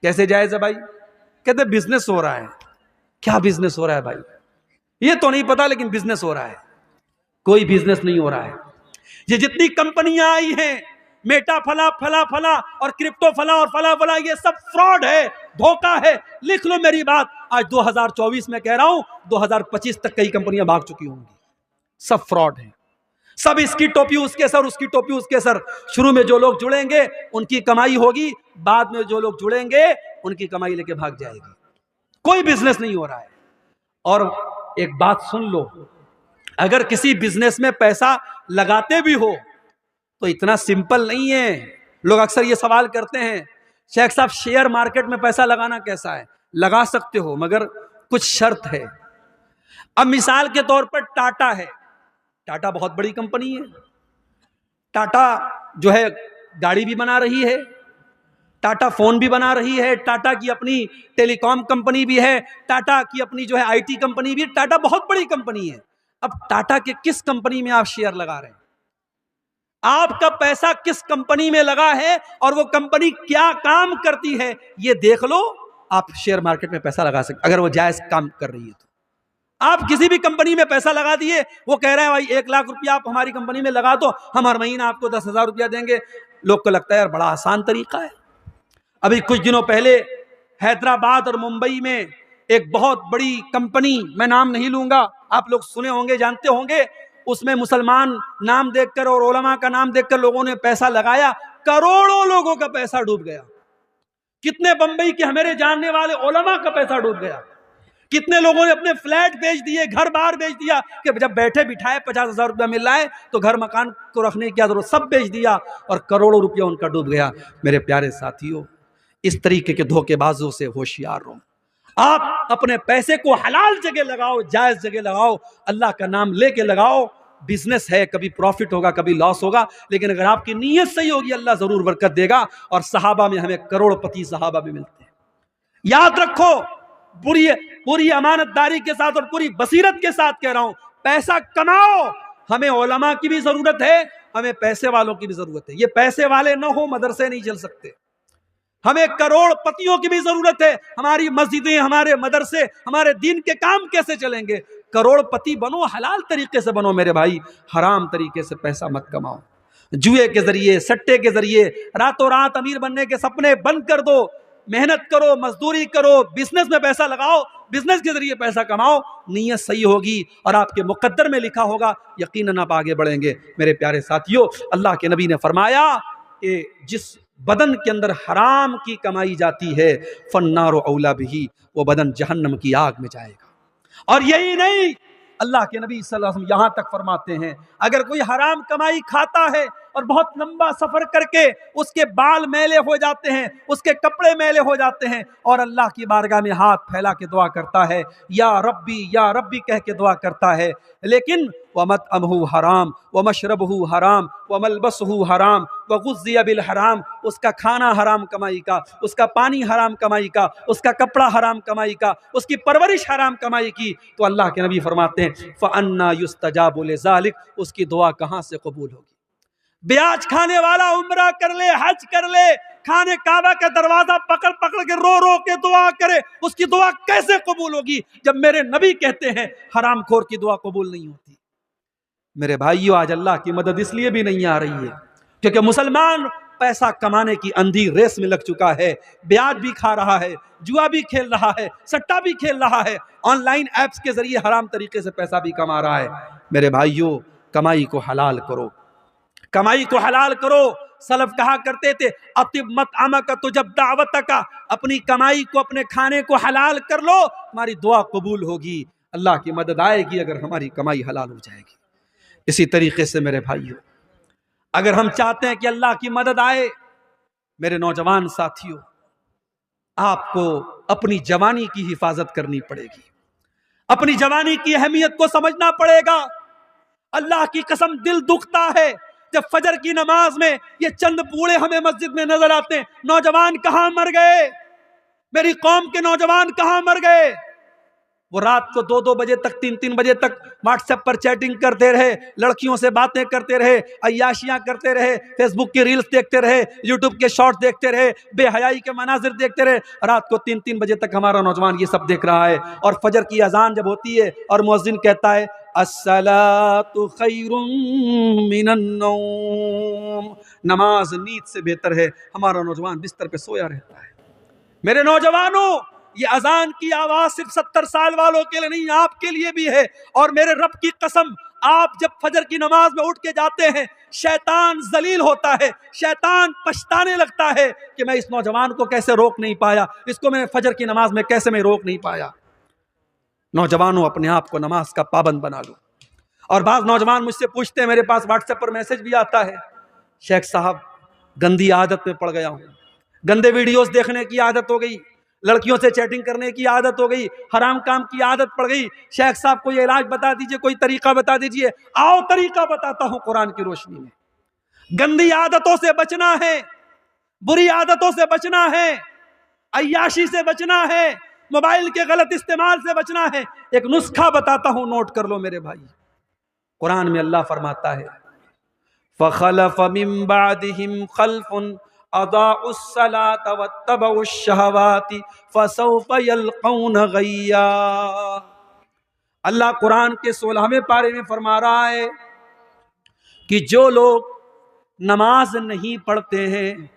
कैसे जायज है भाई? कहते हैं बिजनेस हो रहा है। क्या बिजनेस हो रहा है भाई? ये तो नहीं पता, लेकिन बिजनेस हो रहा है। कोई बिजनेस नहीं हो रहा है। ये जितनी कंपनियां आई हैं, मेटा फला फला फला और क्रिप्टो फला और फला फला, ये सब फ्रॉड है, धोखा है। लिख लो मेरी बात, आज 2024 में कह रहा हूं, 2025 तक कई कंपनियां भाग चुकी होंगी। सब फ्रॉड है, सब इसकी टोपी उसके सर, उसकी टोपी उसके सर। शुरू में जो लोग जुड़ेंगे उनकी कमाई होगी, बाद में जो लोग जुड़ेंगे उनकी कमाई लेके भाग जाएगी। कोई बिजनेस नहीं हो रहा है। और एक बात सुन लो, अगर किसी बिजनेस में पैसा लगाते भी हो तो इतना सिंपल नहीं है। लोग अक्सर ये सवाल करते हैं, शेख साहब शेयर मार्केट में पैसा लगाना कैसा है? लगा सकते हो, मगर कुछ शर्त है। अब मिसाल के तौर पर टाटा है, टाटा बहुत बड़ी कंपनी है। टाटा जो है गाड़ी भी बना रही है, टाटा फोन भी बना रही है, टाटा की अपनी टेलीकॉम कंपनी भी है, टाटा की अपनी जो है आईटी कंपनी भी है। टाटा बहुत बड़ी कंपनी है। अब टाटा के किस कंपनी में आप शेयर लगा रहे हैं? आपका पैसा किस कंपनी में लगा है और वो कंपनी क्या काम करती है, ये देख लो। आप शेयर मार्केट में पैसा लगा सकते, अगर वो जायज काम कर रही है तो। आप किसी भी कंपनी में पैसा लगा दिए, वो कह रहे हैं भाई 1 लाख रुपया आप हमारी कंपनी में लगा दो, हम हर महीना आपको 10,000 रुपया देंगे। लोग को लगता है यार बड़ा आसान तरीका है। अभी कुछ दिनों पहले हैदराबाद और मुंबई में एक बहुत बड़ी कंपनी, मैं नाम नहीं लूंगा, आप लोग सुने होंगे, जानते होंगे, उसमें मुसलमान नाम देखकर और उलमा का नाम देखकर लोगों ने पैसा लगाया, करोड़ों लोगों का पैसा डूब गया। कितने बंबई के हमारे जानने वाले उलमा का पैसा डूब गया। कितने लोगों ने अपने फ्लैट बेच दिए, घर बार बेच दिया कि जब बैठे बिठाए 50,000 रुपया मिल रहा है तो घर मकान को रखने की क्या जरूरत, सब बेच दिया और करोड़ों रुपया उनका डूब गया। मेरे प्यारे साथियों, इस तरीके के धोखेबाजों से होशियार रहो। आप अपने पैसे को हलाल जगह लगाओ, जायज जगह लगाओ, अल्लाह का नाम लेके लगाओ। बिजनेस है, कभी प्रॉफिट होगा कभी लॉस होगा, लेकिन अगर आपकी नीयत सही होगी अल्लाह जरूर बरकत देगा। और सहाबा में हमें करोड़पति सहाबा भी मिलते हैं। याद रखो, पूरी अमानतदारी के साथ और पूरी बसीरत के साथ कह रहा हूं, पैसा कमाओ। हमें उलमा की भी जरूरत है, हमें पैसे वालों की भी जरूरत है। ये पैसे वाले ना हो मदरसे नहीं चल सकते। हमें करोड़पतियों की भी जरूरत है। हमारी मस्जिदें, हमारे मदरसे, हमारे दीन के काम कैसे चलेंगे? करोड़पति बनो, हलाल तरीके से बनो मेरे भाई, हराम तरीके से पैसा मत कमाओ। जुए के जरिए, सट्टे के जरिए रातों रात अमीर बनने के सपने बंद कर दो। मेहनत करो, मजदूरी करो, बिजनेस में पैसा लगाओ, बिजनेस के जरिए पैसा कमाओ। नीयत सही होगी और आपके मुकद्दर में लिखा होगा, यकीनन आप आगे बढ़ेंगे। मेरे प्यारे साथियों, अल्लाह के नबी ने फरमाया कि जिस बदन के अंदर हराम की कमाई जाती है, फन्नारो औला बिही, वो बदन जहन्नम की आग में जाएगा। और यही नहीं, अल्लाह के नबी सल्लल्लाहु अलैहि वसल्लम यहां तक फरमाते हैं, अगर कोई हराम कमाई खाता है और बहुत लंबा सफर करके उसके बाल मैले हो जाते हैं, उसके कपड़े मैले हो जाते हैं, और अल्लाह की बारगाह में हाथ फैला के दुआ करता है, या रब्बी कह के दुआ करता है, लेकिन वमत अमहू हराम व मशरबहू हराम व मलबसहू हराम व गुज़िया बिल हराम, उसका खाना हराम कमाई का, उसका पानी हराम कमाई का, उसका कपड़ा हराम कमाई का, उसकी परवरिश हराम कमाई की, तो अल्लाह के नबी फरमाते हैं फ़अन्ना युस्तजाबु लिज़ालिक, उसकी दुआ कहाँ से कबूल होगी? ब्याज खाने वाला उम्रा कर ले, हज कर ले, खाने काबा का दरवाजा पकड़ पकड़ के रो रो के दुआ करे, उसकी दुआ कैसे कबूल होगी जब मेरे नबी कहते हैं हरामखोर की दुआ कबूल नहीं होती। मेरे भाइयों, आज अल्लाह की मदद इसलिए भी नहीं आ रही है क्योंकि मुसलमान पैसा कमाने की अंधी रेस में लग चुका है। ब्याज भी खा रहा है, जुआ भी खेल रहा है, सट्टा भी खेल रहा है, ऑनलाइन एप्स के जरिए हराम तरीके से पैसा भी कमा रहा है। मेरे भाइयों, कमाई को हलाल करो, कमाई को हलाल करो। सलफ कहा करते थे अतिब मत आमक तो जब दावत का, अपनी कमाई को, अपने खाने को हलाल कर लो, हमारी दुआ कबूल होगी, अल्लाह की मदद आएगी अगर हमारी कमाई हलाल हो जाएगी। इसी तरीके से मेरे भाइयों, अगर हम चाहते हैं कि अल्लाह की मदद आए, मेरे नौजवान साथियों, आपको अपनी जवानी की हिफाजत करनी पड़ेगी, अपनी जवानी की अहमियत को समझना पड़ेगा। अल्लाह की कसम दिल दुखता है जब फजर की नमाज में ये चंद बूढ़े हमें मस्जिद में नजर आते हैं। नौजवान कहां मर गए? मेरी कौम के नौजवान कहां मर गए? वो रात को 2-2 बजे तक, 3-3 बजे तक व्हाट्सएप पर चैटिंग करते रहे, लड़कियों से बातें करते रहे, अय्याशियां करते रहे, फेसबुक की रील्स देखते रहे, यूट्यूब के शॉर्ट्स देखते रहे, बेहयाई के मनाजिर देखते रहे। रात को 3-3 बजे तक हमारा नौजवान ये सब देख रहा है। और फजर की अजान जब होती है और मुअज्जिन कहता है अस्सलातु खैरुम मिनन नौम, नमाज नींद से बेहतर है, हमारा नौजवान बिस्तर पे सोया रहता है। मेरे नौजवानों, ये अजान की आवाज सिर्फ 70 साल वालों के लिए नहीं, आपके लिए भी है। और मेरे रब की कसम, आप जब फजर की नमाज में उठ के जाते हैं, शैतान जलील होता है, शैतान पछताने लगता है कि मैं इस नौजवान को कैसे रोक नहीं पाया, इसको मैं फजर की नमाज में कैसे मैं रोक नहीं पाया। नौजवानों, अपने आप को नमाज का पाबंद बना लो। और बाज़ नौजवान मुझसे पूछते हैं, मेरे पास व्हाट्सएप पर मैसेज भी आता है, शेख साहब गंदी आदत में पड़ गया हूं, गंदे वीडियोस देखने की आदत हो गई, लड़कियों से चैटिंग करने की आदत हो गई, हराम काम की आदत पड़ गई, शेख साहब कोई इलाज बता दीजिए, कोई तरीका बता दीजिए। आओ तरीका बताता हूं कुरान की रोशनी में। गंदी आदतों से बचना है, बुरी आदतों से बचना है, अय्याशी से बचना है, मोबाइल के गलत इस्तेमाल से बचना है। एक नुस्खा बताता हूं, नोट कर लो मेरे भाई। कुरान में अल्लाह फरमाता है फखलफ मिन बादिहिम खल्फुन अदाउस्सलात वत्तबउश शहवाति फसौफ यल्कौन गय्या। अल्लाह कुरान के 16वें पारे में फरमा रहा है कि जो लोग नमाज नहीं पढ़ते हैं,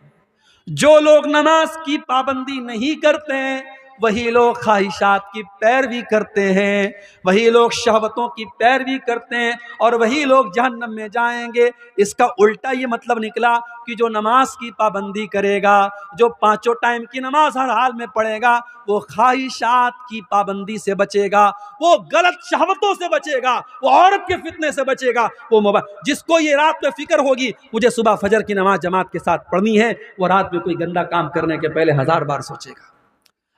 जो लोग नमाज की पाबंदी नहीं करते हैं, वही लोग ख्वाहिशात की पैरवी करते हैं, वही लोग शहवतों की पैरवी करते हैं और वही लोग जहन्नम में जाएंगे। इसका उल्टा ये मतलब निकला कि जो नमाज की पाबंदी करेगा, जो 5 टाइम की नमाज हर हाल में पढ़ेगा, वो ख्वाहिशात की पाबंदी से बचेगा, वो गलत शहवतों से बचेगा, वो औरत के फितने से बचेगा। वो मोबाइल, जिसको ये रात में फिक्र होगी मुझे सुबह फजर की नमाज जमात के साथ पढ़नी है, वो रात में कोई गंदा काम करने के पहले 1000 बार सोचेगा।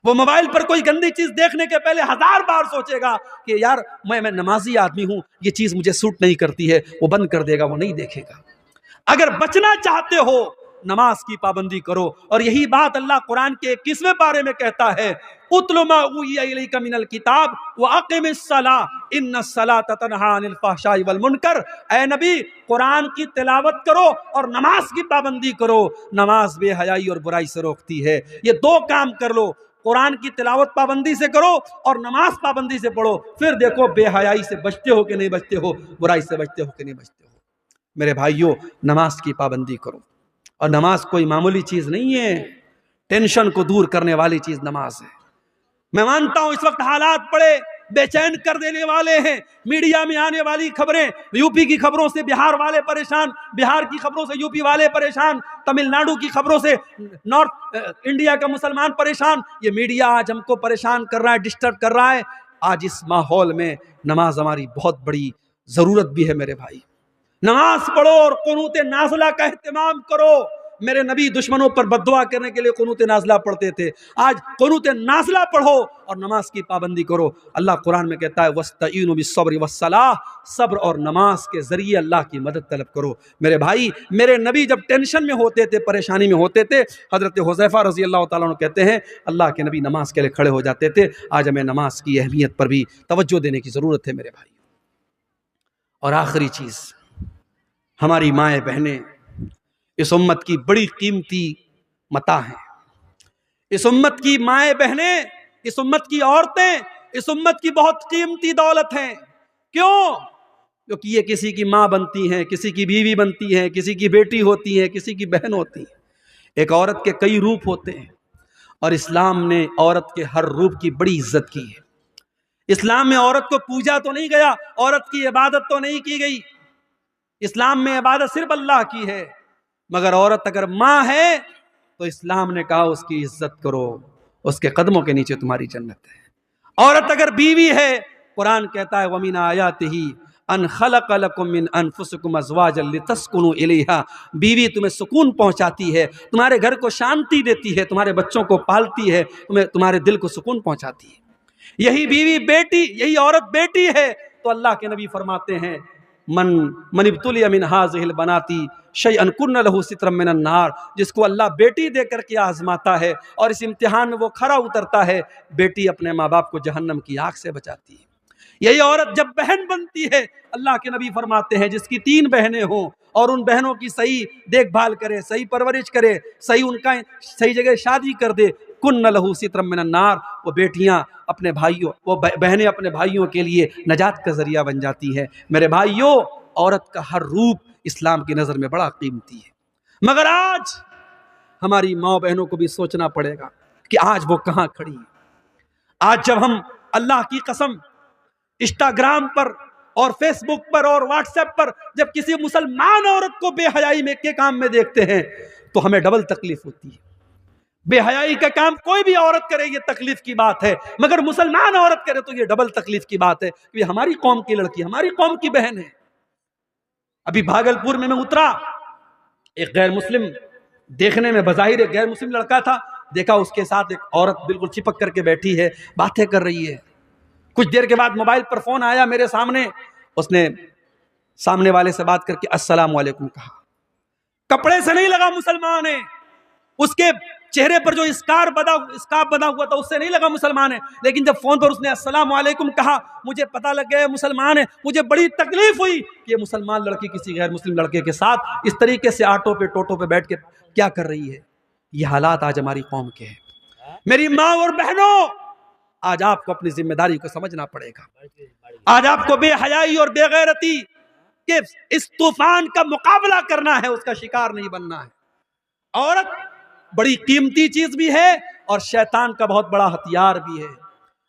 वो मोबाइल पर कोई गंदी चीज देखने के पहले 1000 बार सोचेगा कि यार मैं नमाजी आदमी हूं, ये चीज मुझे सूट नहीं करती है, वो बंद कर देगा, वो नहीं देखेगा। अगर बचना चाहते हो नमाज की पाबंदी करो। और यही बात अल्लाह कुरान के 21वें पारे में कहता है, उतलु मा उहिया इलैका मिनल किताब व अक़िमिस्सलाह इन्नस्सलाता तन्हा अनिल फ़हशाई वल मुनकर। ऐ नबी, कुरान की तिलावत करो और नमाज की पाबंदी करो। नमाज बेहयाई और बुराई से रोकती है। ये 2 काम कर लो, कुरान की तिलावत पाबंदी से करो और नमाज पाबंदी से पढ़ो, फिर देखो बेहयाई से बचते हो कि नहीं बचते हो, बुराई से बचते हो कि नहीं बचते हो। मेरे भाइयों, नमाज की पाबंदी करो। और नमाज कोई मामूली चीज नहीं है, टेंशन को दूर करने वाली चीज नमाज है। मैं मानता हूं इस वक्त हालात बड़े बेचैन कर देने वाले हैं। मीडिया में आने वाली खबरें, यूपी की खबरों से बिहार वाले परेशान, बिहार की खबरों से यूपी वाले परेशान, तमिलनाडु की खबरों से नॉर्थ इंडिया का मुसलमान परेशान। ये मीडिया आज हमको परेशान कर रहा है, डिस्टर्ब कर रहा है। आज इस माहौल में नमाज हमारी बहुत बड़ी जरूरत भी है। मेरे भाई, नमाज पढ़ो और कुनूत नाज़िला का एहतमाम करो। मेरे नबी दुश्मनों पर बद्दुआ करने के लिए कुनूत नाज़िला पढ़ते थे। आज कुनूत नाज़िला पढ़ो और नमाज की पाबंदी करो। अल्लाह कुरान में कहता है, वस्तईनु बिस्सब्रि वस्सलाह, सब्र और नमाज के जरिए अल्लाह की मदद तलब करो। मेरे भाई, मेरे नबी जब टेंशन में होते थे, परेशानी में होते थे, हजरत हुज़ैफा रज़ी अल्लाह तआला अन्हु कहते हैं, अल्लाह के नबी नमाज के लिए खड़े हो जाते थे। आज हमें नमाज की अहमियत पर भी तवज्जो देने की ज़रूरत है मेरे भाई। और आखिरी चीज़, हमारी माएँ बहनें इस उम्मत की बड़ी कीमती मता हैं। इस उम्मत की माएँ बहनें, इस उम्मत की औरतें, इस उम्मत की बहुत कीमती दौलत हैं। क्यों? क्योंकि ये किसी की माँ बनती हैं, किसी की बीवी बनती हैं, किसी की बेटी होती हैं, किसी की बहन होती है। एक औरत के कई रूप होते हैं और इस्लाम ने औरत के हर रूप की बड़ी इज्जत की है। इस्लाम में औरत को पूजा तो नहीं गया, औरत की इबादत तो नहीं की गई। इस्लाम में इबादत सिर्फ अल्लाह की है। मगर औरत अगर माँ है तो इस्लाम ने कहा उसकी इज्जत करो, उसके कदमों के नीचे तुम्हारी जन्नत है। औरत अगर बीवी है, कुरान कहता है, वमिन आयातिही अन खलक़ लकुम मिन अनफुसिकुम अज़वाजन लितस्कुनु इलैहा। बीवी तुम्हें सुकून पहुंचाती है, तुम्हारे घर को शांति देती है, तुम्हारे बच्चों को पालती है, तुम्हें तुम्हारे दिल को सुकून पहुंचाती है। यही बीवी बेटी, यही औरत बेटी है। तो अल्लाह के नबी फरमाते हैं, मन इब्तुलिया मिन हाज़िहिल बनाती शैअन कुन्न लहू सित्रम मिनन नार। जिसको अल्लाह बेटी दे करके आजमाता है और इस इम्तिहान में वो खरा उतरता है, बेटी अपने माँ बाप को जहन्नम की आग से बचाती है। यही औरत जब बहन बनती है, अल्लाह के नबी फरमाते हैं, जिसकी 3 बहनें हों और उन बहनों की सही देखभाल करे, सही परवरिश करे, उनका सही जगह शादी कर दे, कुन्न लहू सित्रम मिनन नार। वो बेटियां अपने भाइयों, वो बहनें अपने भाइयों के लिए नजात का जरिया बन जाती है। मेरे भाइयों, औरत का हर रूप इस्लाम की नज़र में बड़ा कीमती है। मगर आज हमारी माँ बहनों को भी सोचना पड़ेगा कि आज वो कहाँ खड़ी है। आज जब हम, अल्लाह की कसम, इंस्टाग्राम पर और फेसबुक पर और व्हाट्सएप पर जब किसी मुसलमान औरत को बेहयाई में के काम में देखते हैं तो हमें डबल तकलीफ होती है। बेहयाई का काम कोई भी औरत करे ये तकलीफ की बात है, मगर मुसलमान औरत करे तो ये डबल तकलीफ की बात है कि हमारी कौम की लड़की, हमारी कौम की बहन है। अभी भागलपुर में मैं उतरा, एक गैर मुस्लिम, देखने में बज़ाहिर एक गैर मुस्लिम लड़का था, देखा उसके साथ एक औरत बिल्कुल चिपक करके बैठी है, बातें कर रही है। कुछ देर के बाद मोबाइल पर फोन आया मेरे सामने, उसने सामने वाले से बात करके अस्सलाम वालेकुम कहा। कपड़े से नहीं लगा मुसलमान है, उसके चेहरे पर जो स्कार्फ बना हुआ था उससे नहीं लगा मुसलमान है, लेकिन जब फोन पर उसने अस्सलाम वालेकुम कहा, मुझे पता लग गया मुसलमान है। मुझे बड़ी तकलीफ हुई कि ये मुसलमान लड़की किसी गैर मुस्लिम लड़के के साथ इस तरीके से ऑटो पे टोटो पे बैठ के क्या कर रही है। ये हालात आज हमारी कौम के हैं। मेरी माँ और बहनों, आज आपको अपनी जिम्मेदारी को समझना पड़ेगा। आज आपको बेहयाई और बेगैरती के इस तूफान का मुकाबला करना है, उसका शिकार नहीं बनना है। औरत बड़ी कीमती चीज भी है और शैतान का बहुत बड़ा हथियार भी है।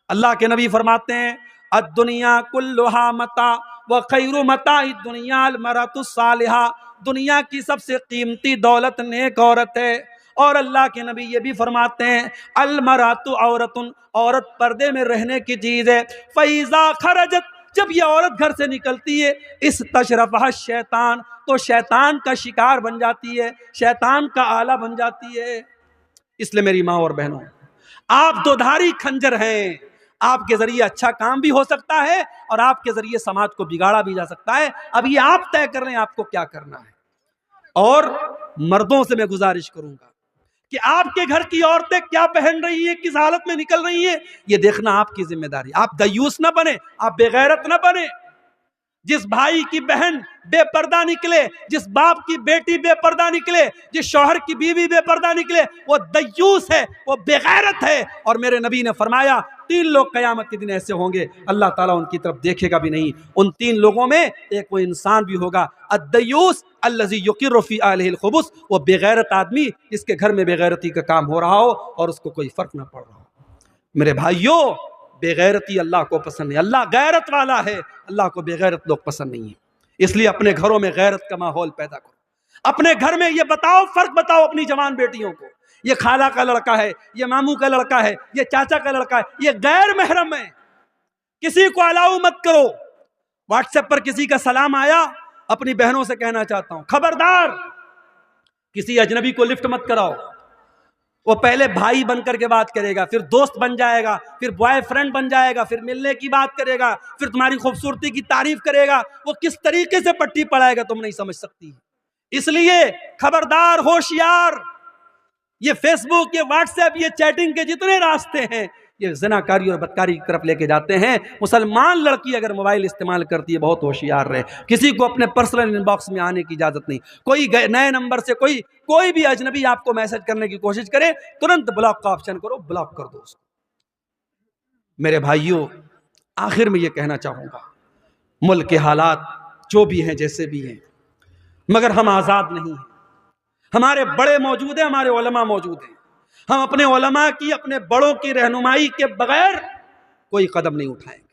अल्लाह के नबी फरमाते हैं, अद्दुनिया कुल्लुहा मता व खैरु मता दुनिया अल मरतु सालिहा, दुनिया की सबसे कीमती दौलत नेक औरत है। और अल्लाह के नबी ये भी फरमाते हैं, अल मरतु औरतुन, औरत पर्दे में रहने की चीज है। फैज़ा खरजत, जब ये औरत घर से निकलती है, इस तशरफहा शैतान, तो शैतान का शिकार बन जाती है, शैतान का आला बन जाती है। इसलिए मेरी माँ और बहनों, आप दोधारी खंजर हैं। आपके जरिए अच्छा काम भी हो सकता है और आपके जरिए समाज को बिगाड़ा भी जा सकता है। अब ये आप तय कर रहे हैं आपको क्या करना है। और मर्दों से मैं गुजारिश करूंगा कि आपके घर की औरतें क्या पहन रही है, किस हालत में निकल रही है, ये देखना आपकी जिम्मेदारी। आप दयूस ना बने, आप बेगैरत ना बने। जिस भाई की बहन बेपर्दा निकले, जिस बाप की बेटी बेपर्दा निकले, जिस शौहर की बीवी बेपर्दा निकले, वो दयूस है, वो बेगैरत है। और मेरे नबी ने फरमाया, 3 लोग क़यामत के दिन ऐसे होंगे, अल्लाह ताला उनकी तरफ देखेगा भी नहीं। उन 3 लोगों में एक वो इंसान भी होगा, अद्दयूस अल्लज़ी युक़िर्रु फ़ी अहलिहिल खुबुस, वो बेगैरत आदमी जिसके घर में बेगैरती का काम हो रहा हो और उसको कोई फर्क ना पड़ रहा हो। मेरे भाइयों, बेगैरती अल्लाह को पसंद नहीं, अल्लाह गैरत वाला है, अल्लाह को बेगैरत लोग पसंद नहीं है। इसलिए अपने घरों में गैरत का माहौल पैदा करो। अपने घर में ये बताओ, फर्क बताओ अपनी जवान बेटियों को, ये खाला का लड़का है, ये मामू का लड़का है, ये चाचा का लड़का है, ये गैर महरम है, किसी को अलाउ मत करो। व्हाट्सएप पर किसी का सलाम आया, अपनी बहनों से कहना चाहता हूं, खबरदार किसी अजनबी को लिफ्ट मत कराओ। वो पहले भाई बनकर के बात करेगा, फिर दोस्त बन जाएगा, फिर बॉयफ्रेंड बन जाएगा, फिर मिलने की बात करेगा, फिर तुम्हारी खूबसूरती की तारीफ करेगा। वो किस तरीके से पट्टी पड़ाएगा तुम नहीं समझ सकती। इसलिए खबरदार, होशियार। ये फेसबुक, ये व्हाट्सएप, ये चैटिंग के जितने रास्ते हैं, ये ज़िनाकारी और बदकारी की तरफ लेके जाते हैं। मुसलमान लड़की अगर मोबाइल इस्तेमाल करती है, बहुत होशियार रहे। किसी को अपने पर्सनल इनबॉक्स में आने की इजाज़त नहीं। कोई नए नंबर से कोई भी अजनबी आपको मैसेज करने की कोशिश करे, तुरंत ब्लॉक का ऑप्शन करो, ब्लॉक कर दो उसको। मेरे भाइयों, आखिर में ये कहना चाहूँगा, मुल्क के हालात जो भी हैं, जैसे भी हैं, मगर हम आज़ाद नहीं हैं। हमारे बड़े मौजूद हैं, हमारे उलमा मौजूद हैं। हम अपने उलमा की, अपने बड़ों की रहनुमाई के बगैर कोई कदम नहीं उठाएंगे,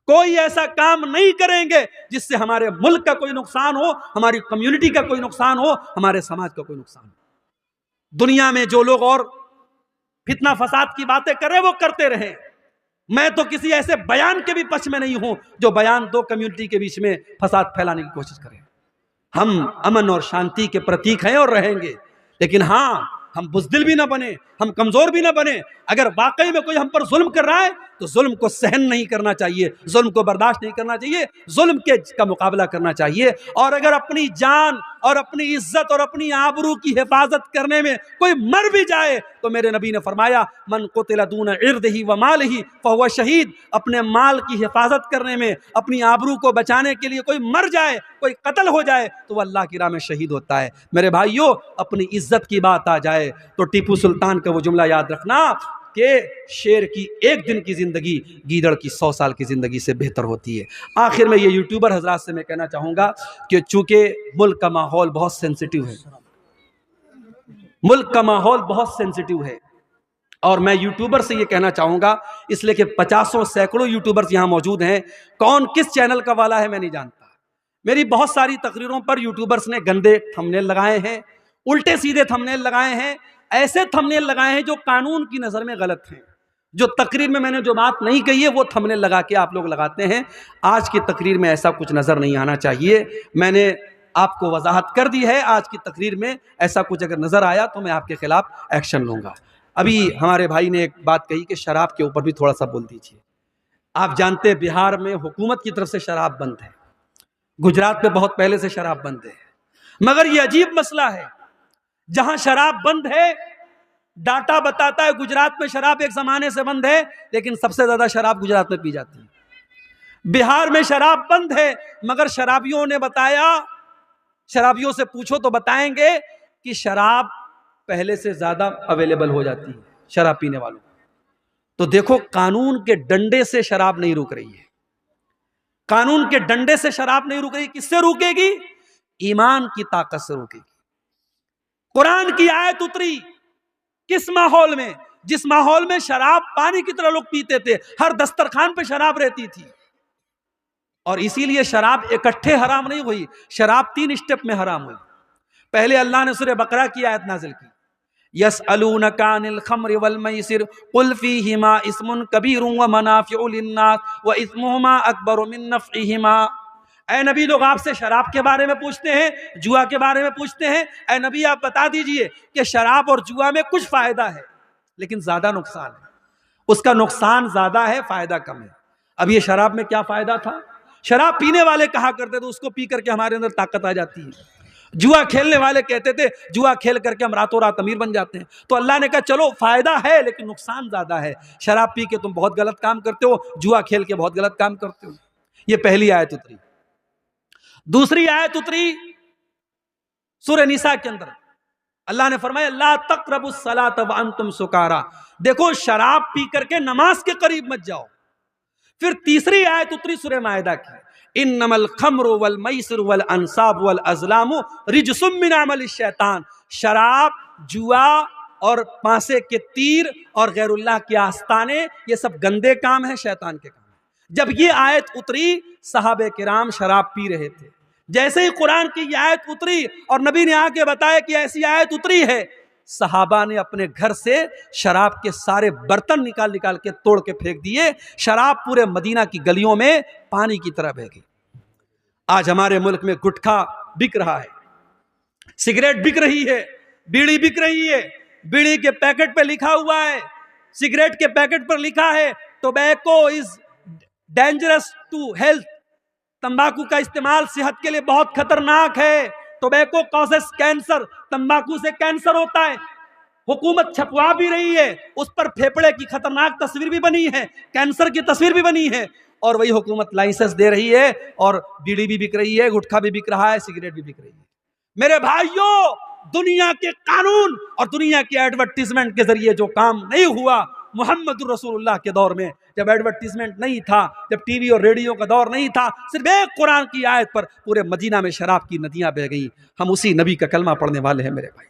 कोई ऐसा काम नहीं करेंगे जिससे हमारे मुल्क का कोई नुकसान हो, हमारी कम्युनिटी का कोई नुकसान हो, हमारे समाज का कोई नुकसान हो। दुनिया में जो लोग और फितना फसाद की बातें कर रहे हैं, वो करते रहे। मैं तो किसी ऐसे बयान के भी पक्ष में नहीं हूं जो बयान 2 कम्युनिटी के बीच में फसाद फैलाने की कोशिश करे। हम अमन और शांति के प्रतीक हैं और रहेंगे, लेकिन हाँ, हम बुज़दिल भी ना बने, हम कमजोर भी ना बने। अगर वाकई में कोई हम पर जुल्म कर रहा है तो जुल्म को सहन नहीं करना चाहिए, जुल्म को बर्दाश्त नहीं करना चाहिए, जुल्म का मुकाबला करना चाहिए। और अगर अपनी जान और अपनी इज्जत और अपनी आबरू की हिफाजत करने में कोई मर भी जाए तो मेरे नबी ने फरमाया, मन कुतिला दून इर्दिही व मालिही फहुव शहीद। अपने माल की हिफाजत करने में, अपनी आबरू को बचाने के लिए कोई मर जाए, कोई कत्ल हो जाए तो वह अल्लाह की राह में शहीद होता है। मेरे भाइयों, अपनी इज्जत की बात आ जाए तो टीपू सुल्तान का वो जुमला याद रखना कि शेर की 1 दिन की जिंदगी गीदड़ की 100 साल की जिंदगी से बेहतर होती है। आखिर में ये यूट्यूबर हजरात से मैं कहना चाहूंगा कि चूंकि मुल्क का माहौल बहुत सेंसिटिव है, मुल्क का माहौल बहुत सेंसिटिव है, और मैं यूट्यूबर से ये कहना चाहूंगा, इसलिए कि 50 सैकड़ों यूट्यूबर्स यहाँ मौजूद हैं, कौन किस चैनल का वाला है मैं नहीं जानता। मेरी बहुत सारी तकरीरों पर यूट्यूबर्स ने गंदे थंबनेल लगाए हैं, उल्टे सीधे थंबनेल लगाए हैं, ऐसे थंबनेल लगाए हैं जो कानून की नज़र में गलत हैं। जो तकरीर में मैंने जो बात नहीं कही है वो थंबनेल लगा के आप लोग लगाते हैं। आज की तकरीर में ऐसा कुछ नज़र नहीं आना चाहिए। मैंने आपको वजाहत कर दी है, आज की तकरीर में ऐसा कुछ अगर नज़र आया तो मैं आपके खिलाफ एक्शन लूँगा। अभी हमारे भाई ने एक बात कही कि शराब के ऊपर भी थोड़ा सा बोल दीजिए। आप जानते हैं बिहार में हुकूमत की तरफ से शराब बंद है, गुजरात में बहुत पहले से शराब बंद है, मगर ये अजीब मसला है, जहां शराब बंद है, डाटा बताता है गुजरात में शराब एक जमाने से बंद है, लेकिन सबसे ज्यादा शराब गुजरात में पी जाती है। बिहार में शराब बंद है, मगर शराबियों ने बताया, शराबियों से पूछो तो बताएंगे कि शराब पहले से ज्यादा अवेलेबल हो जाती है शराब पीने वालों। तो देखो, कानून के डंडे से शराब नहीं रुक रही है, कानून के डंडे से शराब नहीं रुक रही। किससे रुकेगी? ईमान की ताकत से रुकेगी। कुरान की आयत उतरी किस माहौल में? जिस माहौल में शराब पानी की तरह लोग पीते थे, हर दस्तरखान पे शराब रहती थी। और इसीलिए शराब इकट्ठे हराम नहीं हुई, शराब 3 स्टेप में हराम हुई। पहले अल्लाह ने सूरह बकरा की आयत नाजिल की, यसअलूनका अनिल खम्रि वल मैसिर कुल फीहिमा इस्मुन कबीरुन व मनाफिउ लिन्नास व इस्मुहुमा अकबरु मिन नफ़इहिमा। ऐ नबी, लोग आपसे शराब के बारे में पूछते हैं, जुआ के बारे में पूछते हैं। ऐ नबी, आप बता दीजिए कि शराब और जुआ में कुछ फायदा है लेकिन ज्यादा नुकसान है। उसका नुकसान ज्यादा है, फायदा कम है। अब ये शराब में क्या फायदा था? शराब पीने वाले कहा करते थे उसको पी करके हमारे अंदर ताकत आ जाती है। जुआ खेलने वाले कहते थे जुआ खेल करके हम रातों रात अमीर बन जाते हैं। तो अल्लाह ने कहा चलो फायदा है लेकिन नुकसान ज्यादा है। शराब पी के तुम बहुत गलत काम करते हो, जुआ खेल के बहुत गलत काम करते हो। ये पहली आयत उतरी। दूसरी आयत उतरी सूरह निसा के अंदर, अल्लाह ने फरमाया ला तक़रबुस सलात व अंतुम सुकारा। देखो, शराब पी करके नमाज के करीब मत जाओ। फिर तीसरी आयत उतरी सूरह मायदा की, इन्नमल खम्रु वल मैसिरु वल अंसाब वल अज़लामु रिजसुम मिन अमलि शैतान। शराब, जुआ और पांसे के तीर और गैरुल्लाह के आस्ताने, ये सब गंदे काम है, शैतान के काम है। जब ये आयत उतरी, सहाबे किराम शराब पी रहे थे। जैसे ही कुरान की ये आयत उतरी और नबी ने आके बताया कि ऐसी आयत उतरी है, सहाबा ने अपने घर से शराब के सारे बर्तन निकाल निकाल के तोड़ के फेंक दिए। शराब पूरे मदीना की गलियों में पानी की तरह बह गई। आज हमारे मुल्क में गुटखा बिक रहा है, सिगरेट बिक रही है, बीड़ी बिक रही है। बीड़ी के पैकेट पे लिखा हुआ है, सिगरेट के पैकेट पर लिखा है tobacco is dangerous to health. तंबाकू का इस्तेमाल सेहत के लिए बहुत खतरनाक है। टोबैको कॉजेस कैंसर, तंबाकू से कैंसर होता है। हुकूमत छपवा भी रही है, उस पर फेफड़े की खतरनाक तस्वीर भी बनी है, कैंसर की तस्वीर भी बनी है, और वही हुकूमत लाइसेंस दे रही है। और बीड़ी भी बिक रही है, गुटखा भी बिक रहा है, सिगरेट भी बिक रही है। मेरे भाइयों, दुनिया के कानून और दुनिया के एडवर्टीजमेंट के जरिए जो काम नहीं हुआ मोहम्मद रसूलुल्लाह के दौर में, जब एडवर्टीजमेंट नहीं था, जब टीवी और रेडियो का दौर नहीं था, सिर्फ एक कुरान की आयत पर पूरे मदीना में शराब की नदियां बह गई। हम उसी नबी का कलमा पढ़ने वाले हैं मेरे भाई।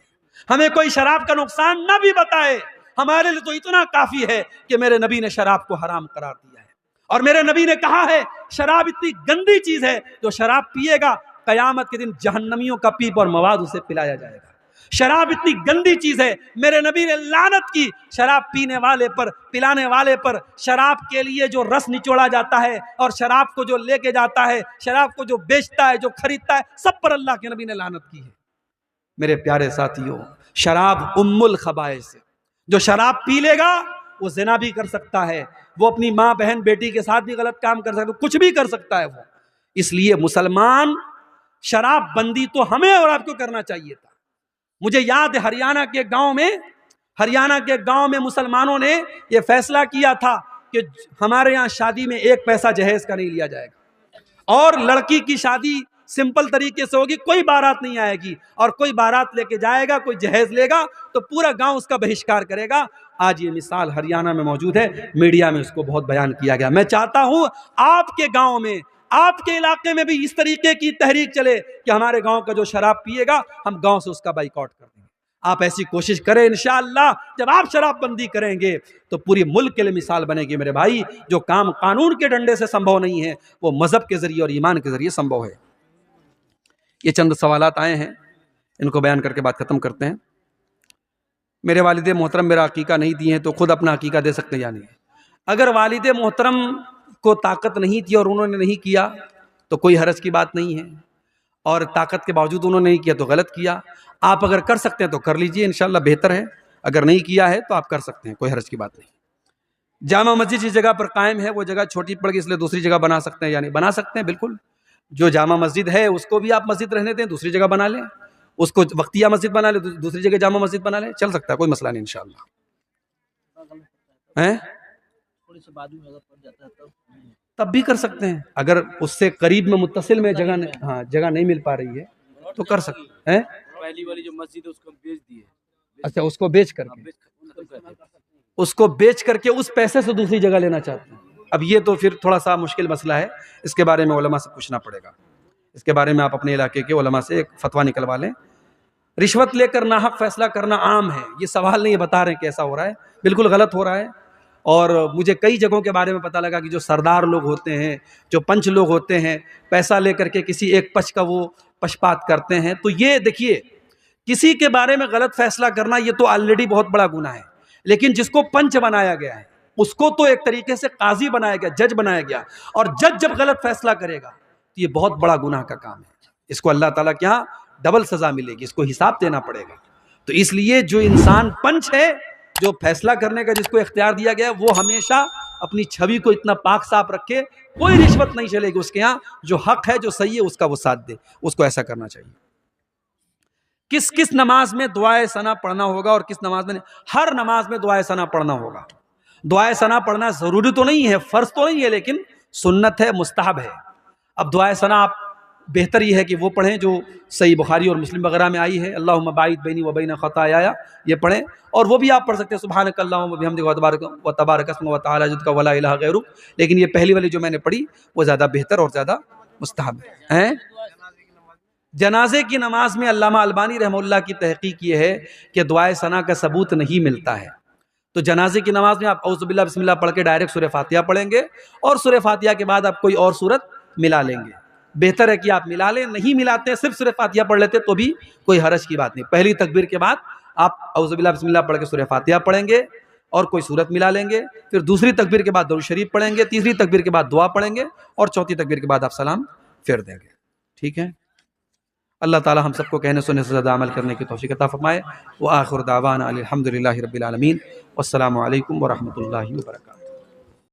हमें कोई शराब का नुकसान ना भी बताए, हमारे लिए तो इतना काफी है कि मेरे नबी ने शराब को हराम करार दिया है। और मेरे नबी ने कहा है शराब इतनी गंदी चीज है, जो शराब पिएगा कयामत के दिन जहन्नमियों का पीप और मवाद उसे पिलाया जाएगा। शराब इतनी गंदी चीज है, मेरे नबी ने लानत की शराब पीने वाले पर, पिलाने वाले पर। शराब के लिए जो रस निचोड़ा जाता है और शराब को जो लेके जाता है, शराब को जो बेचता है, जो खरीदता है, सब पर अल्लाह के नबी ने लानत की है। मेरे प्यारे साथियों, शराब उम्मुल खबाइस है। जो शराब पी लेगा वो जिना भी कर सकता है, वो अपनी माँ बहन बेटी के साथ भी गलत काम कर सकता है, कुछ भी कर सकता है वो। इसलिए मुसलमान, शराब बंदी तो हमें और आपको करना चाहिए था। मुझे याद है हरियाणा के गांव में मुसलमानों ने यह फैसला किया था कि हमारे यहाँ शादी में 1 पैसा जहेज का नहीं लिया जाएगा, और लड़की की शादी सिंपल तरीके से होगी, कोई बारात नहीं आएगी, और कोई बारात लेके जाएगा, कोई जहेज लेगा तो पूरा गांव उसका बहिष्कार करेगा। आज ये मिसाल हरियाणा में मौजूद है, मीडिया में उसको बहुत बयान किया गया। मैं चाहता हूं आपके गांव में, आपके इलाके में भी इस तरीके की तहरीक चले कि हमारे गांव का जो शराब पिएगा हम गांव से उसका बाइकआउट कर देंगे। आप ऐसी कोशिश करें, इंशाअल्लाह जब आप शराबबंदी करेंगे तो पूरी मुल्क के लिए मिसाल बनेगी मेरे भाई। जो काम कानून के डंडे से संभव नहीं है, वो मजहब के जरिए और ईमान के जरिए संभव है। ये चंद सवालात आए हैं, इनको बयान करके बात खत्म करते हैं। मेरे वालिदे मोहतरम मेरा अकीका नहीं दिए हैं तो खुद अपना अकीका दे सकते हैं या नहीं? अगर वालिदे मोहतरम को ताकत नहीं थी और उन्होंने नहीं किया तो कोई हरज की बात नहीं है, और ताकत के बावजूद उन्होंने नहीं किया तो गलत किया। आप अगर कर सकते हैं तो कर लीजिए, इंशाल्लाह बेहतर है। अगर नहीं किया है तो आप कर सकते हैं, कोई हरज की बात नहीं। जामा मस्जिद जिस जगह पर कायम है वो जगह छोटी पड़ गई, इसलिए दूसरी जगह बना सकते हैं या नहीं? बना सकते हैं, बिल्कुल। जो जामा मस्जिद है उसको भी आप मस्जिद रहने दें, दूसरी जगह बना लें, उसको वक्तिया मस्जिद बना ले, दूसरी जगह जामा मस्जिद बना ले, चल सकता है, कोई मसला नहीं इंशाल्लाह। हैं तब भी कर सकते हैं, अगर उससे करीब में मुत्तसिल में जगह नहीं मिल पा रही है तो कर सकते हैं। पहली वाली जो मस्जिद है उसको बेच दी है। अच्छा, उसको बेच करके उसको बेच करके उस पैसे से दूसरी जगह लेना चाहते हैं। अब ये तो फिर थोड़ा सा मुश्किल मसला है, इसके बारे में उलमा से पूछना पड़ेगा। इसके बारे में आप अपने इलाके के उलमा से एक फतवा निकलवा लें। रिश्वत लेकर नाहक फैसला करना आम है, ये सवाल नहीं, बता रहे हैं कैसा हो रहा है, बिल्कुल गलत हो रहा है। और मुझे कई जगहों के बारे में पता लगा कि जो सरदार लोग होते हैं, जो पंच लोग होते हैं, पैसा लेकर के किसी एक पक्ष का वो पक्षपात करते हैं। तो ये देखिए, किसी के बारे में गलत फैसला करना ये तो ऑलरेडी बहुत बड़ा गुनाह है, लेकिन जिसको पंच बनाया गया है उसको तो एक तरीके से काजी बनाया गया, जज बनाया गया, और जज जब गलत फैसला करेगा तो ये बहुत बड़ा गुनाह का काम है। इसको अल्लाह ताला के यहाँ डबल सजा मिलेगी, इसको हिसाब देना पड़ेगा। तो इसलिए जो इंसान पंच है, जो फैसला करने का जिसको इख्तियार दिया गया है, वो हमेशा अपनी छवि को इतना पाक साफ रखे, कोई रिश्वत नहीं चलेगी उसके यहाँ। जो हक है, जो सही है, उसका वो साथ दे, उसको ऐसा करना चाहिए। किस किस नमाज में दुआए सना पढ़ना होगा और किस नमाज में नहीं? हर नमाज में दुआए सना पढ़ना होगा। दुआए सना पढ़ना जरूरी तो नहीं है, फर्ज तो नहीं है, लेकिन सुन्नत है, मुस्तहब है। अब दुआए सना आप बेहतर ये है कि वो पढ़ें जो सही बुखारी और मुस्लिम वगैरह में आई है, अल्लाहुम्मा बाइद बैनी व बैन खताया, ये पढ़ें। और वो भी आप पढ़ सकते हैं सुब्हानकल्लाहुम्मा बिहम्दिक व तबारक अस्मुक व तआला जद्दुका व ला इलाहा गैरुक। लेकिन ये पहली वाली जो मैंने पढ़ी वो ज़्यादा बेहतर और ज़्यादा मुस्तहब है। जनाजे की नमाज में अल्लामा अलबानी रहमतुल्लाह की तहकीक ये है कि दुआए सना का सबूत नहीं मिलता है। तो जनाजे की नमाज में आप औज़ु बिल्लाह बिस्मिल्लाह पढ़ के डायरेक्ट सूरह फातिहा पढ़ेंगे, और सूरह फातिहा के बाद आप कोई और सूरत मिला लेंगे। बेहतर है कि आप मिला लें, नहीं मिलाते हैं सिर्फ सूरह फातिहा पढ़ लेते तो भी कोई हरज की बात नहीं। पहली तकबीर के बाद आप औज़ु बिल्लाह बिस्मिल्लाह पढ़ के सूरह फातिहा पढ़ेंगे और कोई सूरत मिला लेंगे, फिर दूसरी तकबीर के बाद दरूद शरीफ पढ़ेंगे, तीसरी तकबीर के बाद दुआ पढ़ेंगे, और चौथी तकबीर के बाद आप सलाम फेर देंगे। ठीक है। अल्लाह ताला हम सबको कहने सुनने से ज़्यादा अमल करने की तौफीक अता फरमाए। व आखिर दावाना अल्हम्दुलिल्लाहि रब्बिल आलमीन। वस्सलामु अलैकुम व रहमतुल्लाहि व बरकातुहू।